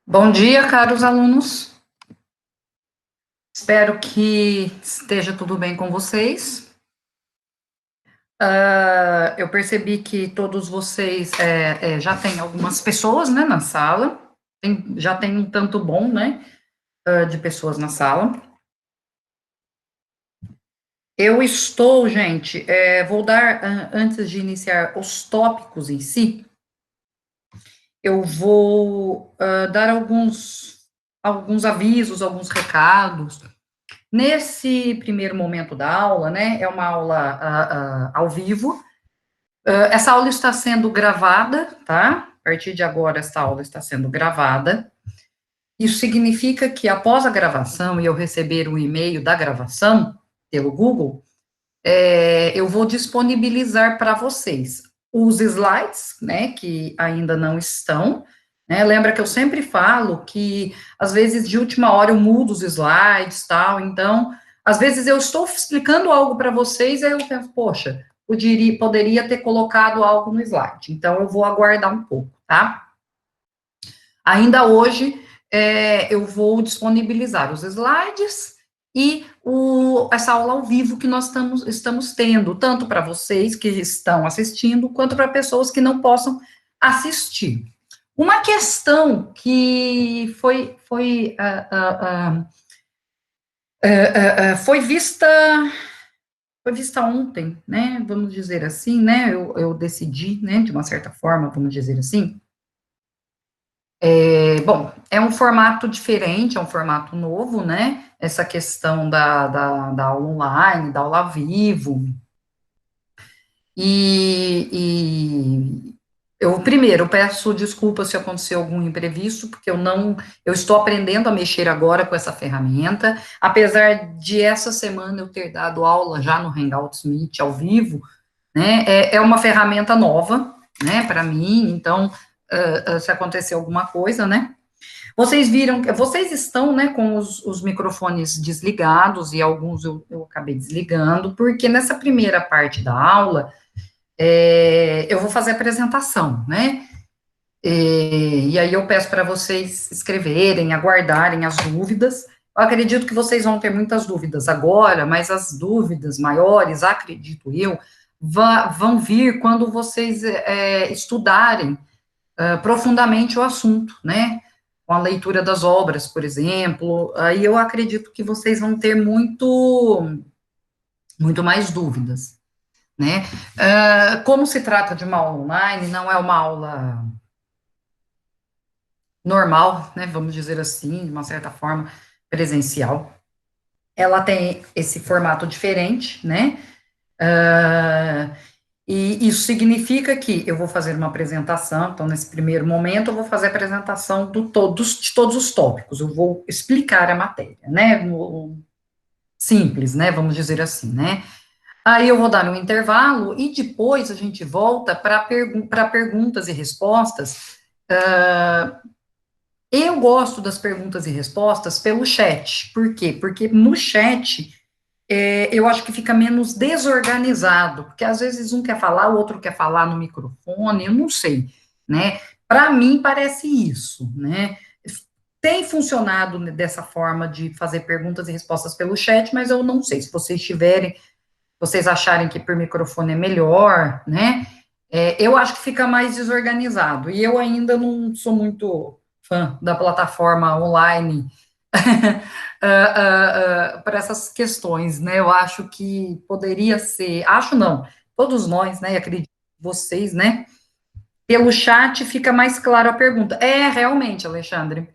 Bom dia, caros alunos. Espero que esteja tudo bem com vocês. Eu percebi que todos vocês já tem algumas pessoas, né, na sala. Já tem um tanto bom, né, de pessoas na sala. Eu estou, gente, vou dar, antes de iniciar os tópicos em si, eu vou dar alguns avisos, alguns recados. Nesse primeiro momento da aula, né, é uma aula ao vivo. Essa aula está sendo gravada, tá? A partir de agora, essa aula está sendo gravada. Isso significa que após a gravação e eu receber o e-mail da gravação pelo Google, eu vou disponibilizar para vocês os slides, né, que ainda não estão, né? Lembra que eu sempre falo que, às vezes, de última hora eu mudo os slides, tal, então, às vezes eu estou explicando algo para vocês, aí eu penso, poxa, poderia ter colocado algo no slide, então eu vou aguardar um pouco, tá? Ainda hoje, eu vou disponibilizar os slides e essa aula ao vivo que nós estamos tendo, tanto para vocês que estão assistindo, quanto para pessoas que não possam assistir. Uma questão que foi vista ontem, né, vamos dizer assim, né, eu decidi, né, de uma certa forma, vamos dizer assim. Bom, é um formato diferente, é um formato novo, né? Essa questão da aula online, da aula ao vivo. E eu, primeiro, peço desculpas se aconteceu algum imprevisto, porque eu estou aprendendo a mexer agora com essa ferramenta, apesar de essa semana eu ter dado aula já no Hangouts Meet ao vivo, né? É uma ferramenta nova, né, para mim, então, se acontecer alguma coisa, né? Vocês viram, vocês estão, né, com os microfones desligados e alguns eu acabei desligando, porque nessa primeira parte da aula eu vou fazer a apresentação, né? E aí eu peço para vocês escreverem, aguardarem as dúvidas. Eu acredito que vocês vão ter muitas dúvidas agora, mas as dúvidas maiores, acredito eu, vão vir quando vocês estudarem profundamente o assunto, né? Com a leitura das obras, por exemplo, aí eu acredito que vocês vão ter muito mais dúvidas, né? Como se trata de uma aula online, não é uma aula normal, né? Vamos dizer assim, de uma certa forma, presencial. Ela tem esse formato diferente, né? E isso significa que eu vou fazer uma apresentação, então, nesse primeiro momento, eu vou fazer a apresentação de todos os tópicos, eu vou explicar a matéria, né, simples, né, vamos dizer assim, né. Aí eu vou dar um intervalo e depois a gente volta para perguntas e respostas. Eu gosto das perguntas e respostas pelo chat, por quê? Porque no chat eu acho que fica menos desorganizado, porque às vezes um quer falar, o outro quer falar no microfone, eu não sei, né? Para mim parece isso, né? Tem funcionado dessa forma de fazer perguntas e respostas pelo chat, mas eu não sei se vocês tiverem, vocês acharem que por microfone é melhor, né? Eu acho que fica mais desorganizado, e eu ainda não sou muito fã da plataforma online para essas questões, né? Eu acho que poderia ser, acho não, todos nós, né? Acredito vocês, né? Pelo chat fica mais claro a pergunta. Realmente, Alexandre.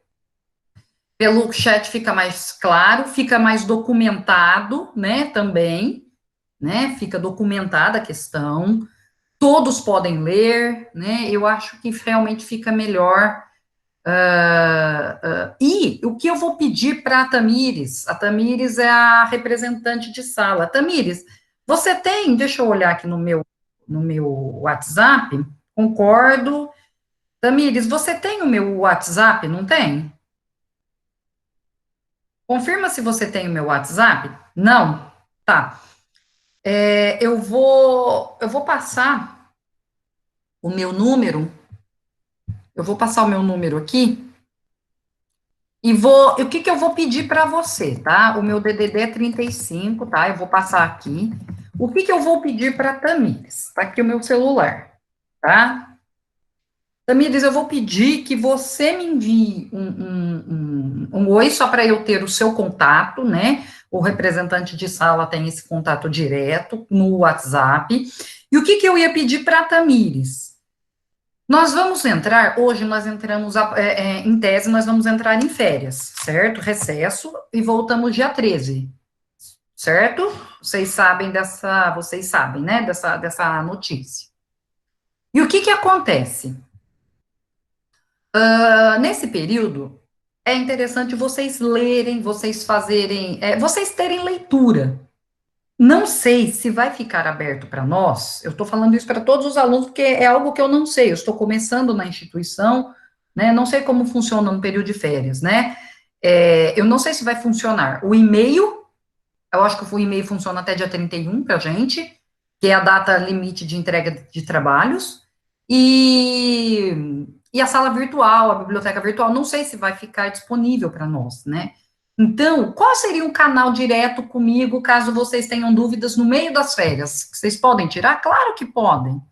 Pelo chat fica mais claro, fica mais documentado, né? Também, né? Fica documentada a questão. Todos podem ler, né? Eu acho que realmente fica melhor. E o que eu vou pedir para a Tamires é a representante de sala. Tamires, você tem, deixa eu olhar aqui no meu WhatsApp, concordo. Tamires, você tem o meu WhatsApp, não tem? Confirma se você tem o meu WhatsApp. Não? Tá. Eu vou passar o meu número, eu vou passar o meu número aqui, E o que que eu vou pedir para você, tá? O meu DDD é 35, tá? Eu vou passar aqui. O que que eu vou pedir para Tamires? Tá aqui o meu celular, tá? Tamires, eu vou pedir que você me envie um oi só para eu ter o seu contato, né? O representante de sala tem esse contato direto no WhatsApp. E o que que eu ia pedir para Tamires? Nós vamos entrar, hoje nós entramos, em tese, nós vamos entrar em férias, certo? Recesso, e voltamos dia 13, certo? Vocês sabem, né, dessa notícia. E o que que acontece? Nesse período, é interessante vocês lerem, vocês fazerem, vocês terem leitura. Não sei se vai ficar aberto para nós, eu estou falando isso para todos os alunos, porque é algo que eu não sei, eu estou começando na instituição, né, não sei como funciona no período de férias, né, eu não sei se vai funcionar. O e-mail, eu acho que o e-mail funciona até dia 31 para a gente, que é a data limite de entrega de trabalhos, e a sala virtual, a biblioteca virtual, não sei se vai ficar disponível para nós, né. Então, qual seria um canal direto comigo, caso vocês tenham dúvidas no meio das férias? Vocês podem tirar? Claro que podem,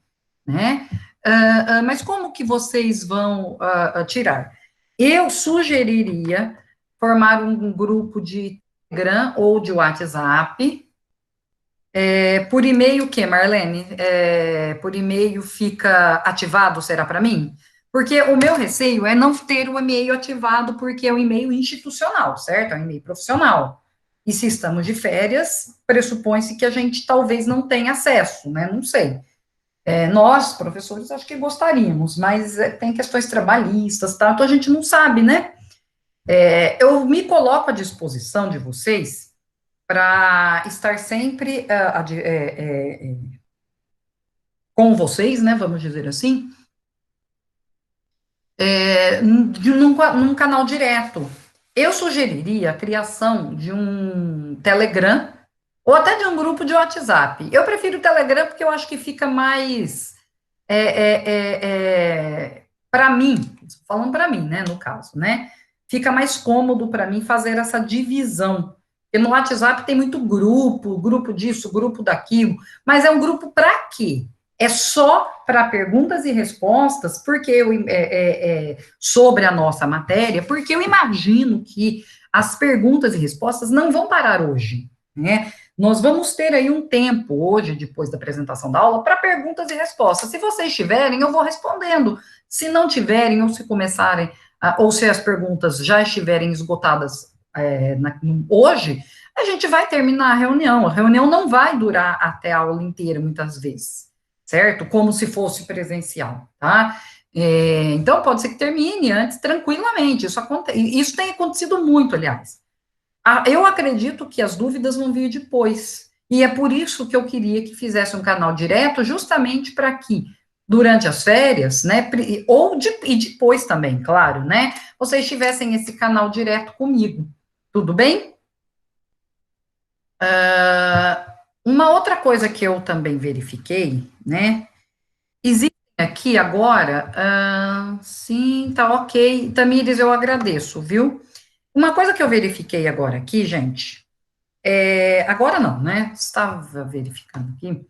né? Mas como que vocês vão tirar? Eu sugeriria formar um grupo de Telegram ou de WhatsApp. Por e-mail, o que, Marlene? Por e-mail fica ativado, será para mim? Porque o meu receio é não ter o e-mail ativado, porque é um e-mail institucional, certo? É um e-mail profissional. E se estamos de férias, pressupõe-se que a gente talvez não tenha acesso, né? Não sei. Nós, professores, acho que gostaríamos, mas tem questões trabalhistas, tá? Então a gente não sabe, né? Eu me coloco à disposição de vocês para estar sempre com vocês, né, vamos dizer assim, num canal direto. Eu sugeriria a criação de um Telegram ou até de um grupo de WhatsApp. Eu prefiro o Telegram porque eu acho que fica mais para mim, falando para mim, né, no caso, né, fica mais cômodo para mim fazer essa divisão. Porque no WhatsApp tem muito grupo, grupo disso, grupo daquilo, mas é um grupo para quê? É só para perguntas e respostas, porque sobre a nossa matéria, porque eu imagino que as perguntas e respostas não vão parar hoje, né? Nós vamos ter aí um tempo hoje, depois da apresentação da aula, para perguntas e respostas. Se vocês tiverem, eu vou respondendo. Se não tiverem, ou se começarem, ou se as perguntas já estiverem esgotadas hoje, a gente vai terminar a reunião. A reunião não vai durar até a aula inteira, muitas vezes, certo? Como se fosse presencial, tá? Então, pode ser que termine antes, tranquilamente. Isso tem acontecido muito, aliás. Eu acredito que as dúvidas vão vir depois. E é por isso que eu queria que fizesse um canal direto, justamente para que, durante as férias, né, e depois também, claro, né, vocês tivessem esse canal direto comigo. Tudo bem? Uma outra coisa que eu também verifiquei, né, existe aqui agora, sim, tá ok. Tamires, eu agradeço, viu? Uma coisa que eu verifiquei agora aqui, gente, agora não, né? Estava verificando aqui.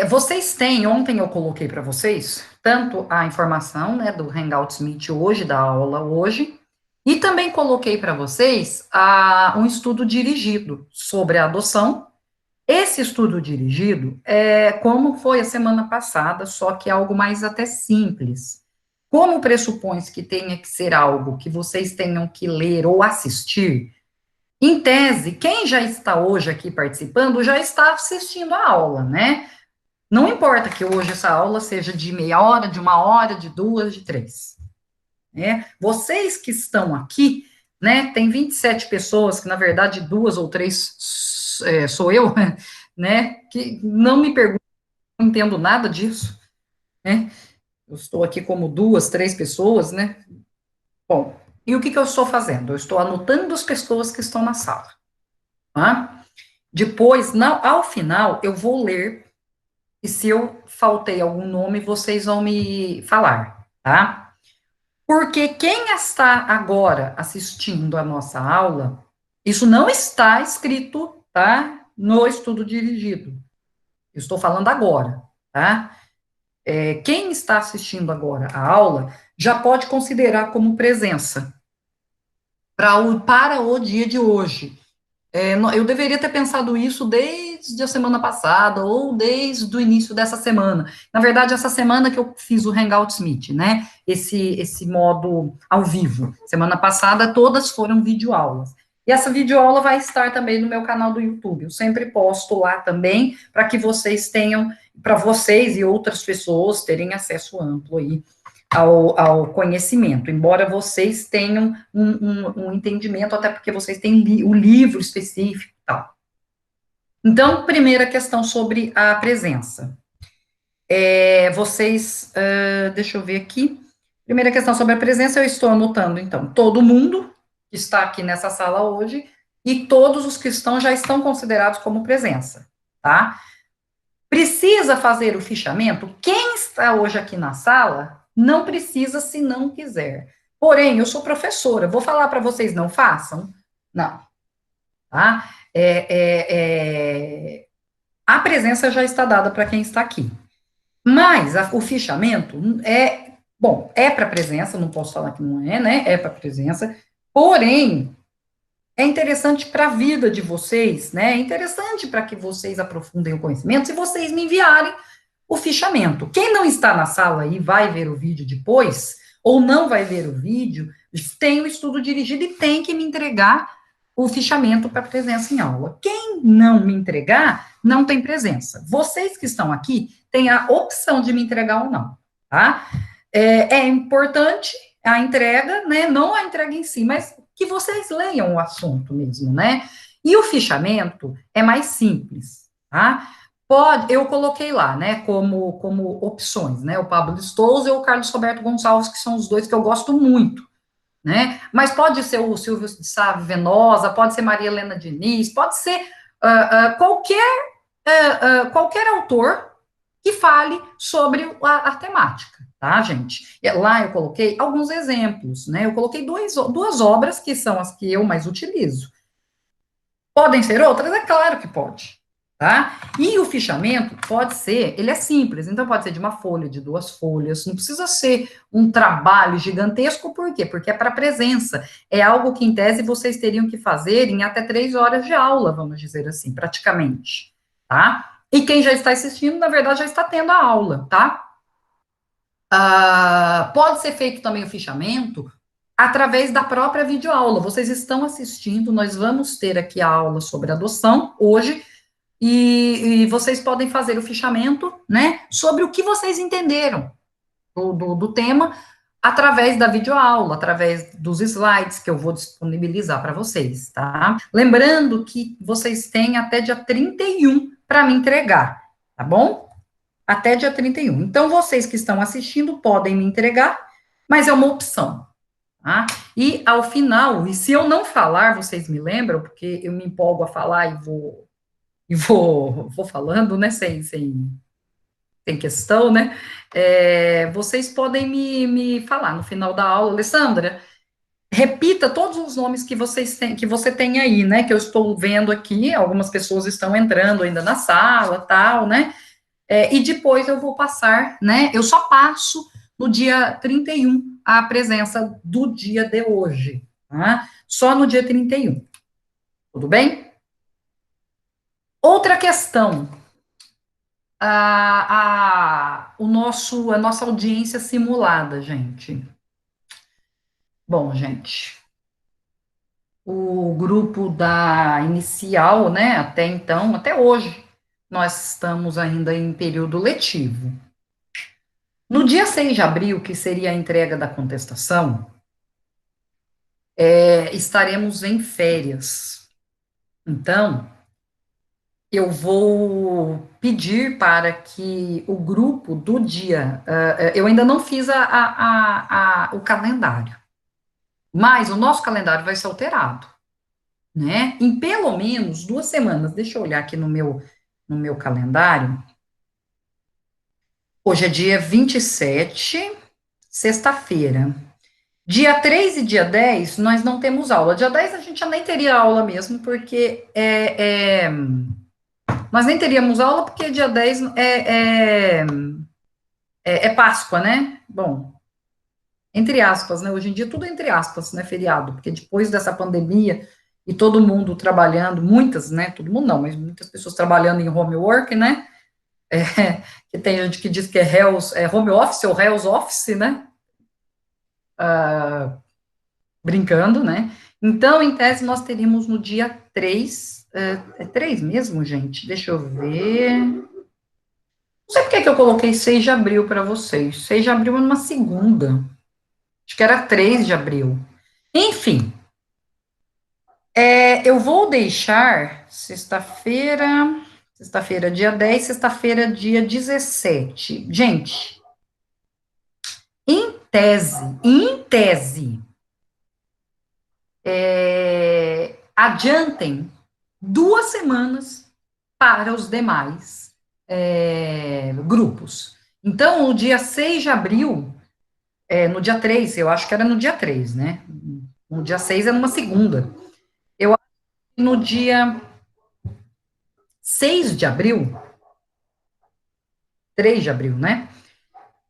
Vocês têm, ontem eu coloquei para vocês, tanto a informação, né, do Hangouts Meet hoje, da aula hoje, e também coloquei para vocês um estudo dirigido sobre a adoção. Esse estudo dirigido é como foi a semana passada, só que é algo mais até simples. Como pressupõe-se que tenha que ser algo que vocês tenham que ler ou assistir, em tese, quem já está hoje aqui participando já está assistindo a aula, né? Não importa que hoje essa aula seja de meia hora, de uma hora, de duas, de três. Né? Vocês que estão aqui, né? Tem 27 pessoas, que na verdade duas ou três sou eu, né? Que não me pergunto, não entendo nada disso, né? Eu estou aqui como duas, três pessoas, né? Bom, e o que eu estou fazendo? Eu estou anotando as pessoas que estão na sala, tá? Depois, ao final, eu vou ler, e se eu faltei algum nome, vocês vão me falar, tá? Porque quem está agora assistindo a nossa aula, isso não está escrito, tá? No estudo dirigido. Eu estou falando agora, tá? Quem está assistindo agora a aula já pode considerar como presença para o dia de hoje. Eu deveria ter pensado isso desde a semana passada ou desde o início dessa semana. Na verdade, essa semana que eu fiz o Hangouts Meet, né? Esse modo ao vivo. Semana passada, todas foram videoaulas. E essa videoaula vai estar também no meu canal do YouTube. Eu sempre posto lá também, para que vocês tenham, para vocês e outras pessoas terem acesso amplo aí ao conhecimento, embora vocês tenham um entendimento, até porque vocês têm o livro específico e tal. Então, primeira questão sobre a presença. Deixa eu ver aqui. Primeira questão sobre a presença, eu estou anotando, então, todo mundo que está aqui nessa sala hoje e todos os que estão já estão considerados como presença, tá? Precisa fazer o fichamento? Quem está hoje aqui na sala não precisa se não quiser. Porém, eu sou professora, vou falar para vocês não façam? Não, tá? A presença já está dada para quem está aqui. Mas o fichamento é para presença, não posso falar que não é, né? É para presença. Porém, é interessante para a vida de vocês, né? É interessante para que vocês aprofundem o conhecimento se vocês me enviarem o fichamento. Quem não está na sala e vai ver o vídeo depois, ou não vai ver o vídeo, tem o estudo dirigido e tem que me entregar o fichamento para presença em aula. Quem não me entregar, não tem presença. Vocês que estão aqui têm a opção de me entregar ou não, tá? É importante a entrega, né? Não a entrega em si, mas que vocês leiam o assunto mesmo, né? E o fichamento é mais simples, tá? Eu coloquei lá, né, como opções, né, o Pablo Stouza e o Carlos Roberto Gonçalves, que são os dois que eu gosto muito, né, mas pode ser o Silvio de Sá Venosa, pode ser Maria Helena Diniz, pode ser qualquer autor que fale sobre a temática, tá, gente? Lá eu coloquei alguns exemplos, né, eu coloquei duas obras que são as que eu mais utilizo. Podem ser outras? É claro que pode, tá? E o fichamento pode ser, ele é simples, então pode ser de uma folha, de duas folhas, não precisa ser um trabalho gigantesco, por quê? Porque é para presença, é algo que em tese vocês teriam que fazer em até 3 horas de aula, vamos dizer assim, praticamente, tá? E quem já está assistindo, na verdade, já está tendo a aula, tá? Pode ser feito também o fichamento através da própria videoaula. Vocês estão assistindo, nós vamos ter aqui a aula sobre adoção hoje, e vocês podem fazer o fichamento, né, sobre o que vocês entenderam do tema, através da videoaula, através dos slides que eu vou disponibilizar para vocês, tá? Lembrando que vocês têm até dia 31 para me entregar, tá bom? Até dia 31. Então, vocês que estão assistindo podem me entregar, mas é uma opção, tá? E ao final, e se eu não falar, vocês me lembram, porque eu me empolgo a falar e vou falando, né, sem questão, né? Vocês podem me falar no final da aula, Alessandra, repita todos os nomes que você tem aí, né? Que eu estou vendo aqui, algumas pessoas estão entrando ainda na sala, tal, né? E depois eu vou passar, né? Eu só passo no dia 31 a presença do dia de hoje, tá? Só no dia 31. Tudo bem? Outra questão. A nossa audiência simulada, gente. Bom, gente, o grupo da inicial, né? Até então, até hoje, nós estamos ainda em período letivo. No dia 6 de abril, que seria a entrega da contestação, estaremos em férias. Então, eu vou pedir para que o grupo do dia. Eu ainda não fiz o calendário, mas o nosso calendário vai ser alterado, né? Em pelo menos 2 semanas. Deixa eu olhar aqui no meu calendário. Hoje é dia 27, sexta-feira. Dia 3 e dia 10, nós não temos aula. Dia 10 a gente já nem teria aula mesmo, porque nós nem teríamos aula, porque dia 10 é Páscoa, né? Bom, entre aspas, né? Hoje em dia tudo é entre aspas, né? Feriado, porque depois dessa pandemia e todo mundo trabalhando, muitas, né? Todo mundo não, mas muitas pessoas trabalhando em home work, né? É, que tem gente que diz que é home office ou Hells office, né? Brincando, né? Então, em tese, nós teríamos no dia 3, é 3 mesmo, gente? Deixa eu ver. Não sei por que eu coloquei 6 de abril para vocês. 6 de abril é numa segunda. Acho que era 3 de abril. Enfim, eu vou deixar sexta-feira, dia 10, sexta-feira, dia 17. Gente, em tese, adiantem 2 semanas para os demais grupos. Então, no dia 6 de abril, no dia 3, eu acho que era no dia 3, né? No dia 6 é numa segunda. Eu acho que no dia 6 de abril, 3 de abril, né?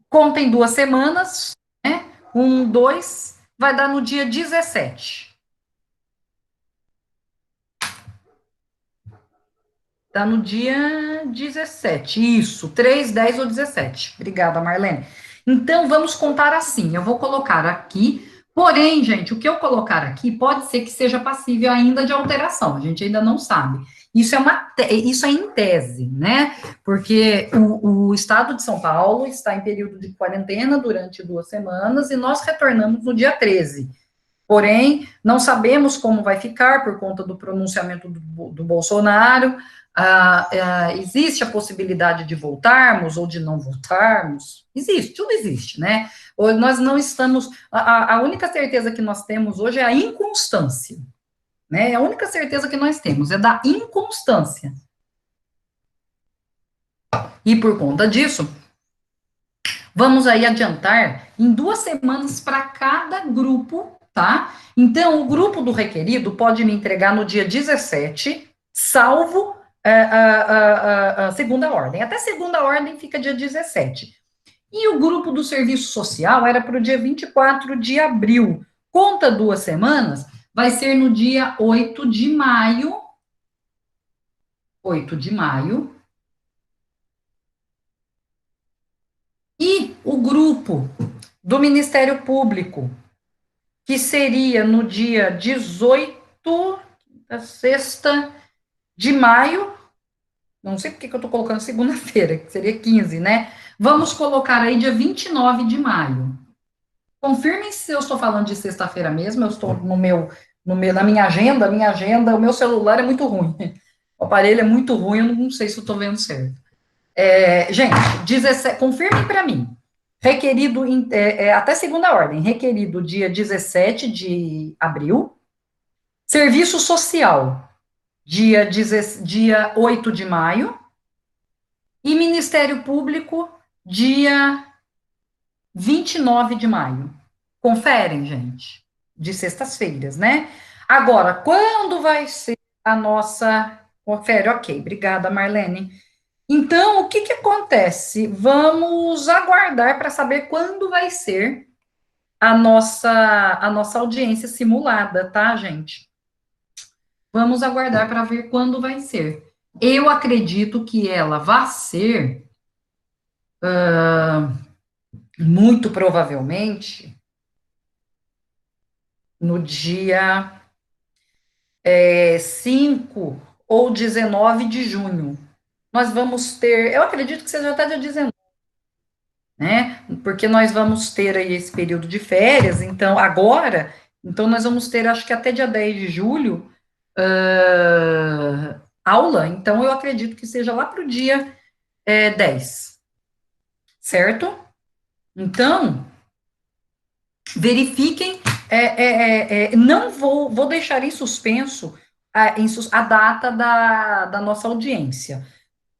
Contem 2 semanas, né? 1, 2, vai dar no dia 17. Tá no dia 17. Isso, 3, 10 ou 17. Obrigada, Marlene. Então, vamos contar assim. Eu vou colocar aqui. Porém, gente, o que eu colocar aqui pode ser que seja passível ainda de alteração. A gente ainda não sabe. Isso é em tese, né? Porque o estado de São Paulo está em período de quarentena durante 2 semanas e nós retornamos no dia 13. Porém, não sabemos como vai ficar por conta do pronunciamento do Bolsonaro. Existe a possibilidade de voltarmos ou de não voltarmos? Existe, tudo existe, né? Ou nós não estamos. A única certeza que nós temos hoje é a inconstância, né? A única certeza que nós temos é da inconstância. E por conta disso, vamos aí adiantar em 2 semanas para cada grupo, tá? Então, o grupo do requerido pode me entregar no dia 17, salvo a segunda ordem. Até segunda ordem fica dia 17. E o grupo do serviço social era para o dia 24 de abril. Conta 2 semanas, vai ser no dia 8 de maio. 8 de maio. E o grupo do Ministério Público, que seria no dia 18, sexta de maio, não sei porque que eu estou colocando segunda-feira, que seria 15, né? Vamos colocar aí dia 29 de maio. Confirmem se eu estou falando de sexta-feira mesmo, eu estou na minha agenda, o meu celular é muito ruim. O aparelho é muito ruim, eu não sei se eu estou vendo certo. Gente, 17, confirmem para mim. Requerido, até segunda ordem, requerido dia 17 de abril. Serviço social, dia 8 de maio. E Ministério Público, dia 29 de maio. Conferem, gente, de sextas-feiras, né? Agora, quando vai ser a nossa. Confere, ok, obrigada, Marlene. Então, o que que acontece? Vamos aguardar para saber quando vai ser a nossa audiência simulada, tá, gente? Vamos aguardar para ver quando vai ser. Eu acredito que ela vai ser, muito provavelmente, no dia 5 ou 19 de junho. Nós vamos ter, eu acredito que seja até dia 19, né? Porque nós vamos ter aí esse período de férias, então agora, então nós vamos ter, acho que até dia 10 de julho, aula, então eu acredito que seja lá para o dia 10, certo? Então, verifiquem, não vou deixar em suspenso a data da nossa audiência.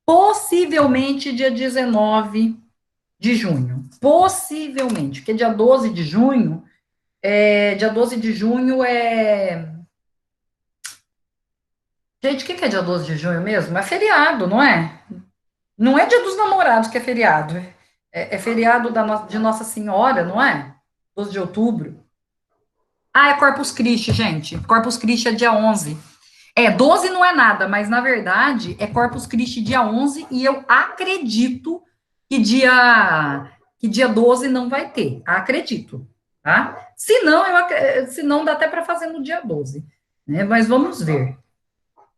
Possivelmente dia 19 de junho. Possivelmente, porque dia 12 de junho Dia 12 de junho é... Gente, o que é dia 12 de junho mesmo? É feriado, não é? Não é dia dos namorados que é feriado. É feriado de Nossa Senhora, não é? 12 de outubro. Ah, é Corpus Christi, gente. Corpus Christi é dia 11. 12 não é nada, mas na verdade é Corpus Christi dia 11 e eu acredito que dia 12 não vai ter. Acredito, tá? Se não dá até para fazer no dia 12, né? Mas vamos ver.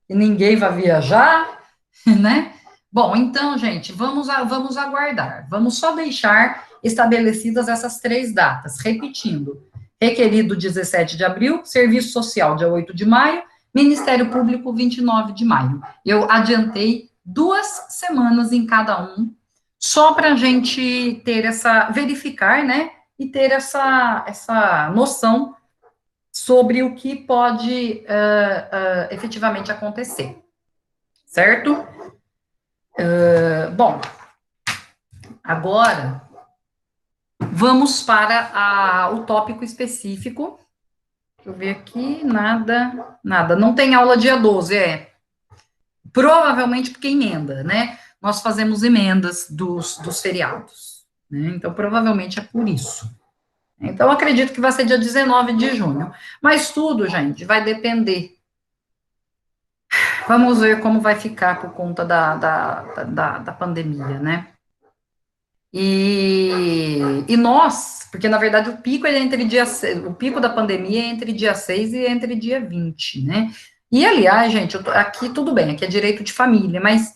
E ninguém vai viajar, né? Bom, então, gente, vamos aguardar. Vamos só deixar estabelecidas essas três datas. Repetindo: requerido 17 de abril, Serviço Social dia 8 de maio, Ministério Público 29 de maio. Eu adiantei 2 semanas em cada um, só para a gente ter verificar, né? E ter essa noção sobre o que pode efetivamente acontecer, certo? Bom, agora vamos para o tópico específico. Deixa eu ver aqui, nada. Não tem aula dia 12, provavelmente porque emenda, né? Nós fazemos emendas dos feriados, né? Então, provavelmente é por isso. Então, acredito que vai ser dia 19 de junho. Mas tudo, gente, vai depender. Vamos ver como vai ficar por conta da pandemia, né? E nós, porque na verdade o pico é o pico da pandemia é entre dia 6 e entre dia 20, né? E aliás, gente, aqui tudo bem, aqui é direito de família, mas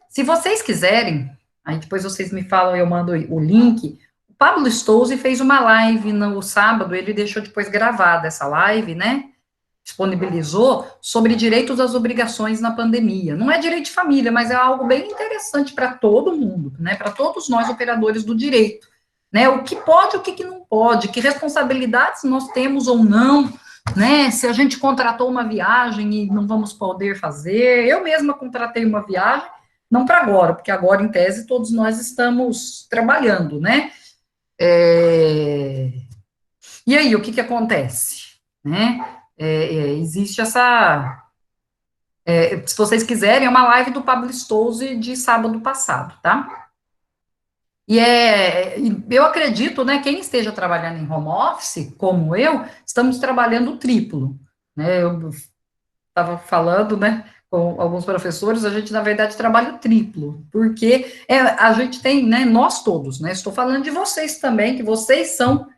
se vocês quiserem, aí depois vocês me falam, eu mando o link. O Pablo Stouze fez uma live no sábado, ele deixou depois gravada essa live, né? Disponibilizou sobre direitos às obrigações na pandemia. Não é direito de família, mas é algo bem interessante para todo mundo, né? Para todos nós operadores do direito, né? O que pode, o que não pode, que responsabilidades nós temos ou não, né? Se a gente contratou uma viagem e não vamos poder fazer. Eu mesma contratei uma viagem, não para agora, porque agora, em tese, todos nós estamos trabalhando, né? E aí, o que acontece, né? Existe se vocês quiserem, é uma live do Pablo Stouze de sábado passado, tá? Eu acredito, né, quem esteja trabalhando em home office, como eu, estamos trabalhando o triplo, né? Eu estava falando, né, com alguns professores, a gente, na verdade, trabalha o triplo, porque a gente tem, né, nós todos, né? Estou falando de vocês também, que vocês são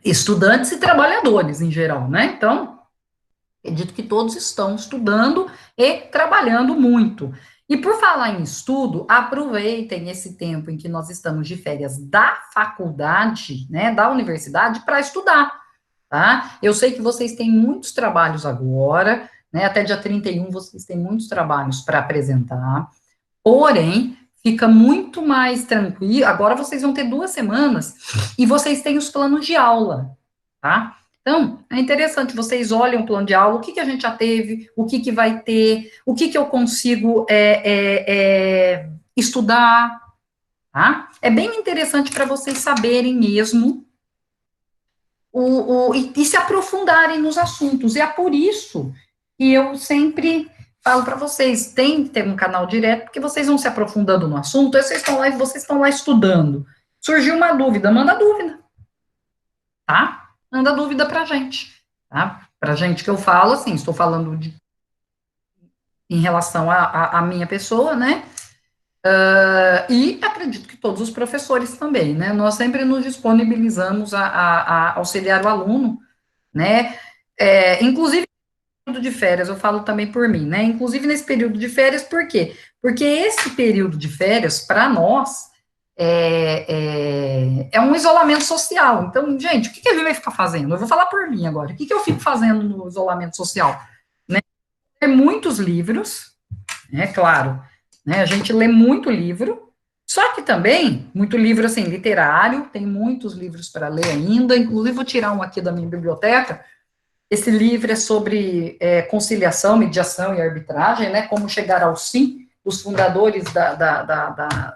estudantes e trabalhadores em geral, né? Então, acredito que todos estão estudando e trabalhando muito. E por falar em estudo, aproveitem esse tempo em que nós estamos de férias da faculdade, né, da universidade, para estudar, tá? Eu sei que vocês têm muitos trabalhos agora, né, até dia 31 vocês têm muitos trabalhos para apresentar, porém, fica muito mais tranquilo, agora vocês vão ter 2 semanas e vocês têm os planos de aula, tá? Então, é interessante, vocês olhem o plano de aula, o que a gente já teve, o que vai ter, o que eu consigo estudar, tá? É bem interessante para vocês saberem mesmo e se aprofundarem nos assuntos. E é por isso que eu sempre falo para vocês, tem que ter um canal direto, porque vocês vão se aprofundando no assunto, aí vocês estão lá estudando. Surgiu uma dúvida, manda dúvida, tá? Manda dúvida pra gente, tá? Pra gente que eu falo, assim, estou falando em relação à minha pessoa, né? E acredito que todos os professores também, né? Nós sempre nos disponibilizamos a auxiliar o aluno, né? Inclusive período de férias, eu falo também por mim, né? Inclusive nesse período de férias, por quê? Porque esse período de férias, para nós, é um isolamento social. Então, gente, o que a gente vai ficar fazendo? Eu vou falar por mim agora. O que eu fico fazendo no isolamento social? Né? Ler muitos livros, é claro, né? A gente lê muito livro, só que também, muito livro, assim, literário, tem muitos livros para ler ainda, inclusive vou tirar um aqui da minha biblioteca. Esse livro é sobre conciliação, mediação e arbitragem, né? Como chegar ao sim, os fundadores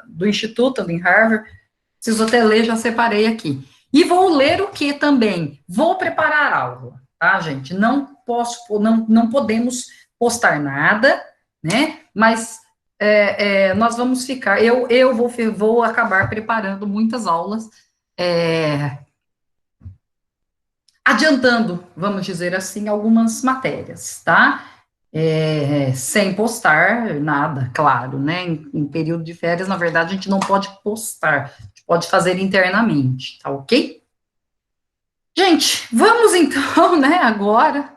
do Instituto em Harvard. Preciso até ler, já separei aqui. E vou ler o que também? Vou preparar aula, tá, gente? Não podemos postar nada, né? Mas nós vamos ficar, vou acabar preparando muitas aulas, é, adiantando, vamos dizer assim, algumas matérias, tá? Sem postar nada, claro, né? Em período de férias, na verdade, a gente não pode postar, a gente pode fazer internamente, tá ok? Gente, vamos então, né, agora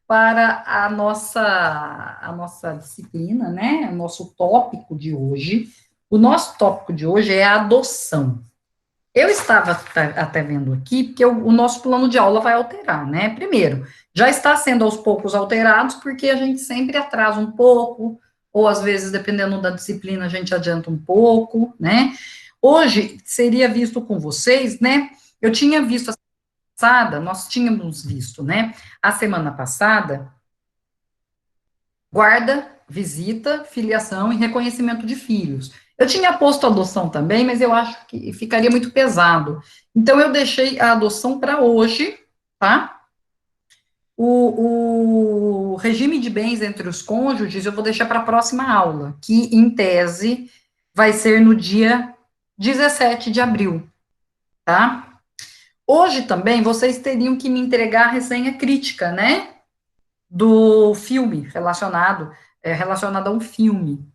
para a nossa disciplina, né? O nosso tópico de hoje. O nosso tópico de hoje é a adoção. Eu estava até vendo aqui, porque o nosso plano de aula vai alterar, né? Primeiro, já está sendo aos poucos alterados, porque a gente sempre atrasa um pouco, ou às vezes, dependendo da disciplina, a gente adianta um pouco, né? Hoje seria visto com vocês, né? Eu tinha visto a semana passada, nós tínhamos visto, né? A semana passada, guarda, visita, filiação e reconhecimento de filhos. Eu tinha posto adoção também, mas eu acho que ficaria muito pesado. Então, eu deixei a adoção para hoje, tá? O regime de bens entre os cônjuges eu vou deixar para a próxima aula, que, em tese, vai ser no dia 17 de abril, tá? Hoje também vocês teriam que me entregar a resenha crítica, né? Do filme relacionado a um filme.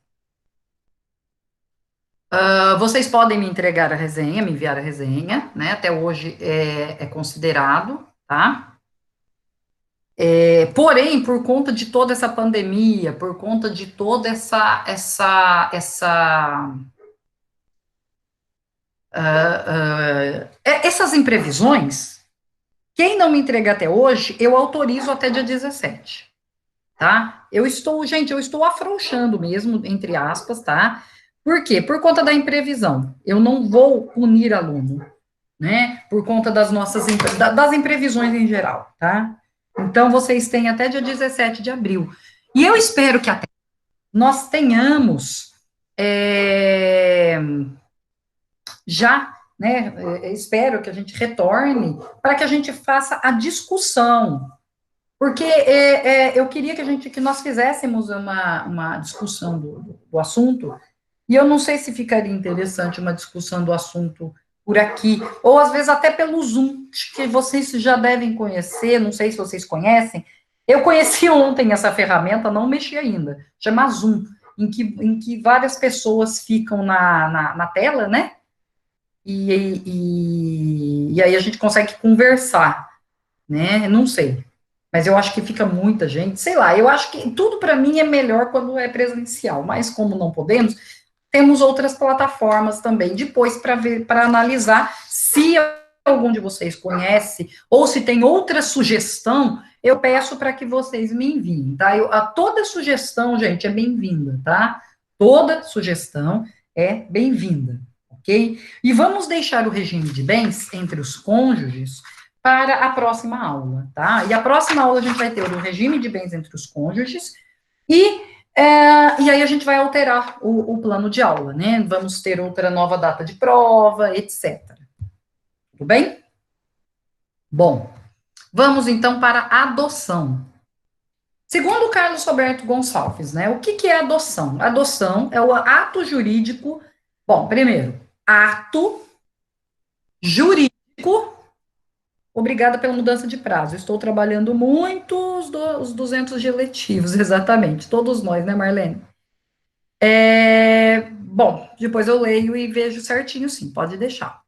Vocês podem me entregar a resenha, me enviar a resenha, né? Até hoje é considerado, tá? Porém, por conta de toda essa pandemia, por conta de toda essas imprevisões, quem não me entregar até hoje, eu autorizo até dia 17, tá? Gente, eu estou afrouxando mesmo, entre aspas, tá? Por quê? Por conta da imprevisão. Eu não vou punir aluno, né? Por conta das imprevisões em geral, tá? Então, vocês têm até dia 17 de abril. E eu espero que até nós tenhamos já, né? Espero que a gente retorne para que a gente faça a discussão. Porque eu queria que nós fizéssemos uma discussão do assunto, e eu não sei se ficaria interessante uma discussão do assunto por aqui, ou às vezes até pelo Zoom, que vocês já devem conhecer, não sei se vocês conhecem. Eu conheci ontem essa ferramenta, não mexi ainda, chama Zoom, em que várias pessoas ficam na tela, né? E aí a gente consegue conversar, né? Não sei. Mas eu acho que fica muita gente, sei lá, eu acho que tudo para mim é melhor quando é presencial, mas como não podemos, temos outras plataformas também depois para ver, para analisar se algum de vocês conhece ou se tem outra sugestão, eu peço para que vocês me enviem, tá? Toda sugestão, gente, é bem-vinda, tá? Toda sugestão é bem-vinda, ok? E vamos deixar o regime de bens entre os cônjuges para a próxima aula, tá? E a próxima aula a gente vai ter o regime de bens entre os cônjuges e aí a gente vai alterar o plano de aula, né? Vamos ter outra nova data de prova, etc. Tudo bem? Bom, vamos então para a adoção. Segundo Carlos Roberto Gonçalves, né? O que é adoção? Adoção é o ato jurídico. Bom, primeiro, ato jurídico. Obrigada pela mudança de prazo. Estou trabalhando muito os 200 de letivos, exatamente. Todos nós, né, Marlene? Bom, depois eu leio e vejo certinho, sim, pode deixar.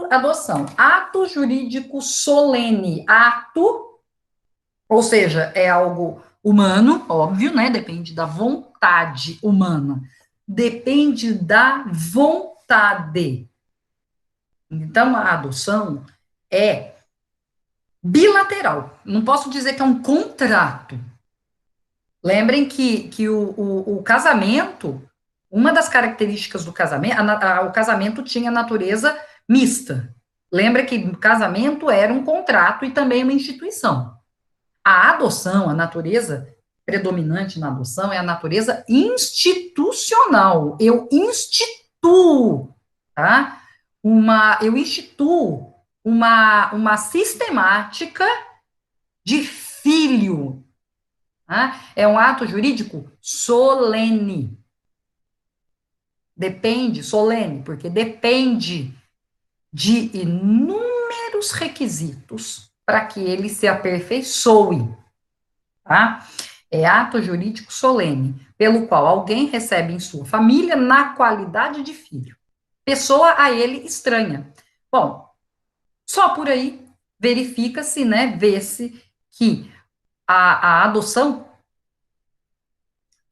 Adoção, ato jurídico solene, ou seja, é algo humano, óbvio, né? Depende da vontade humana, depende da vontade. Então, a adoção é bilateral. Não posso dizer que é um contrato. Lembrem que o casamento, uma das características do casamento, o casamento tinha natureza mista. Lembra que o casamento era um contrato e também uma instituição. A adoção, a natureza predominante na adoção é a natureza institucional. Eu instituo tá? Eu instituo uma sistemática de filho, tá? É um ato jurídico solene. Depende, solene, porque depende de inúmeros requisitos para que ele se aperfeiçoe, tá? É ato jurídico solene, pelo qual alguém recebe em sua família na qualidade de filho, pessoa a ele estranha. Bom, só por aí verifica-se, né, vê-se que a adoção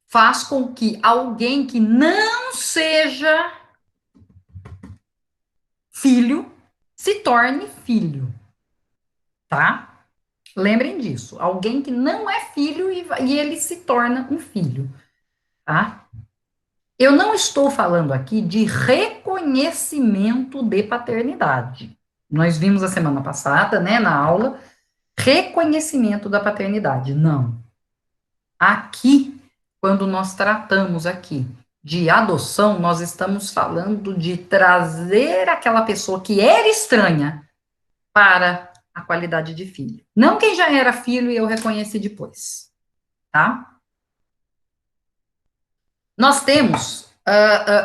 faz com que alguém que não seja filho se torne filho, tá? Lembrem disso. Alguém que não é filho e ele se torna um filho, tá? Eu não estou falando aqui de reconhecimento de paternidade. Nós vimos a semana passada, né, na aula, reconhecimento da paternidade. Não. Aqui, quando nós tratamos aqui de adoção, nós estamos falando de trazer aquela pessoa que era estranha para a qualidade de filho. Não quem já era filho e eu reconheci depois, tá? Nós temos,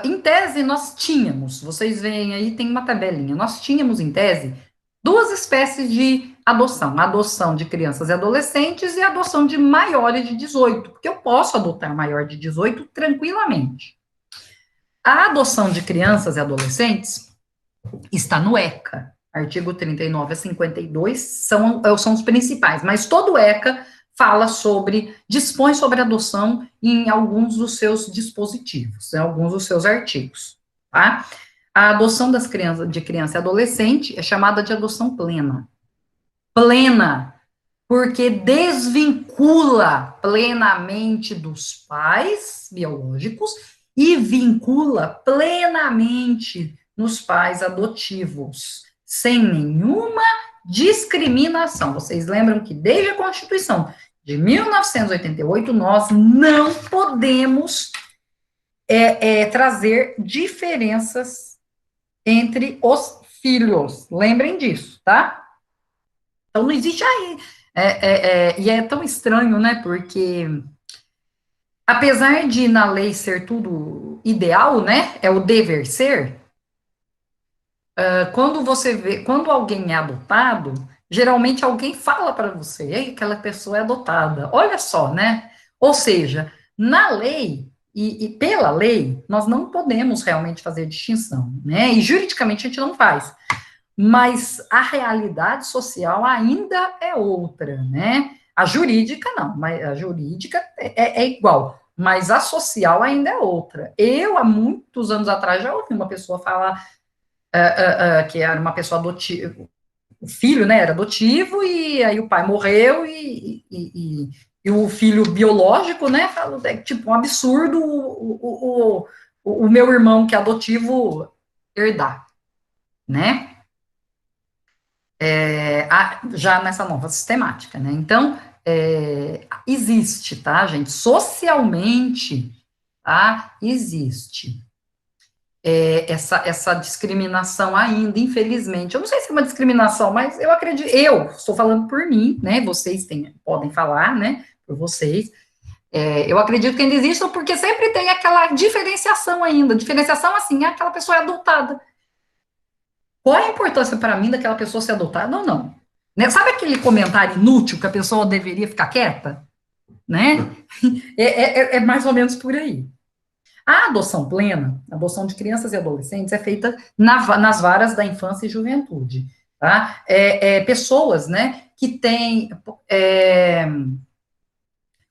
em tese, nós tínhamos, vocês veem aí, tem uma tabelinha, nós tínhamos, em tese, duas espécies de adoção: a adoção de crianças e adolescentes e a adoção de maiores de 18, porque eu posso adotar maior de 18 tranquilamente. A adoção de crianças e adolescentes está no ECA, artigo 39 a 52, são os principais, mas todo o ECA dispõe sobre adoção em alguns dos seus dispositivos, em alguns dos seus artigos, tá? A adoção de criança e adolescente é chamada de adoção plena. Plena, porque desvincula plenamente dos pais biológicos e vincula plenamente nos pais adotivos, sem nenhuma discriminação. Vocês lembram que desde a Constituição de 1988 nós não podemos trazer diferenças entre os filhos. Lembrem disso, tá? Então não existe aí. E é tão estranho, né? Porque apesar de na lei ser tudo ideal, né? É o dever ser. Quando alguém é adotado, geralmente alguém fala para você: "Ei, aquela pessoa é adotada". Olha só, né? Ou seja, na lei e pela lei, nós não podemos realmente fazer distinção, né? E juridicamente a gente não faz. Mas a realidade social ainda é outra, né? A jurídica não, mas a jurídica é igual, mas a social ainda é outra. Eu, há muitos anos atrás, já ouvi uma pessoa falar que era uma pessoa adotiva, o filho, né, era adotivo, e aí o pai morreu, e o filho biológico, né, falou, tipo, um absurdo o meu irmão, que é adotivo, herdar, né? Já nessa nova sistemática, né? Então, existe, tá, gente? Socialmente, tá? Existe essa discriminação ainda, infelizmente. Eu não sei se é uma discriminação, mas eu acredito, eu estou falando por mim, né? Vocês podem falar, né? Por vocês. Eu acredito que ainda existe, porque sempre tem aquela diferenciação ainda. Diferenciação, assim, é aquela pessoa adotada. Qual é a importância para mim daquela pessoa ser adotada? Não, não. Né? Sabe aquele comentário inútil que a pessoa deveria ficar quieta? Né? É mais ou menos por aí. A adoção plena, a adoção de crianças e adolescentes, é feita nas varas da infância e juventude. Tá? Pessoas, né, que têm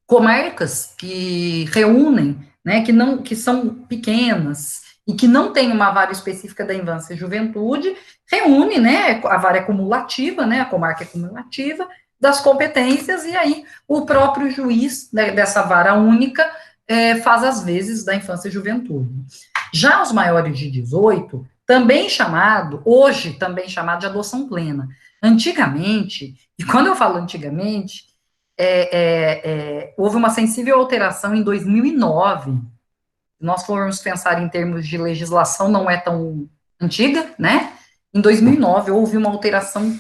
comarcas que reúnem, né, que são pequenas e que não tem uma vara específica da infância e juventude, reúne, né, a vara é cumulativa, né, a comarca é cumulativa das competências, e aí o próprio juiz, né, dessa vara única faz as vezes da infância e juventude. Já os maiores de 18, hoje também chamado de adoção plena. Antigamente, e quando eu falo antigamente, houve uma sensível alteração em 2009. Se nós formos pensar em termos de legislação, não é tão antiga, né? Em 2009 houve uma alteração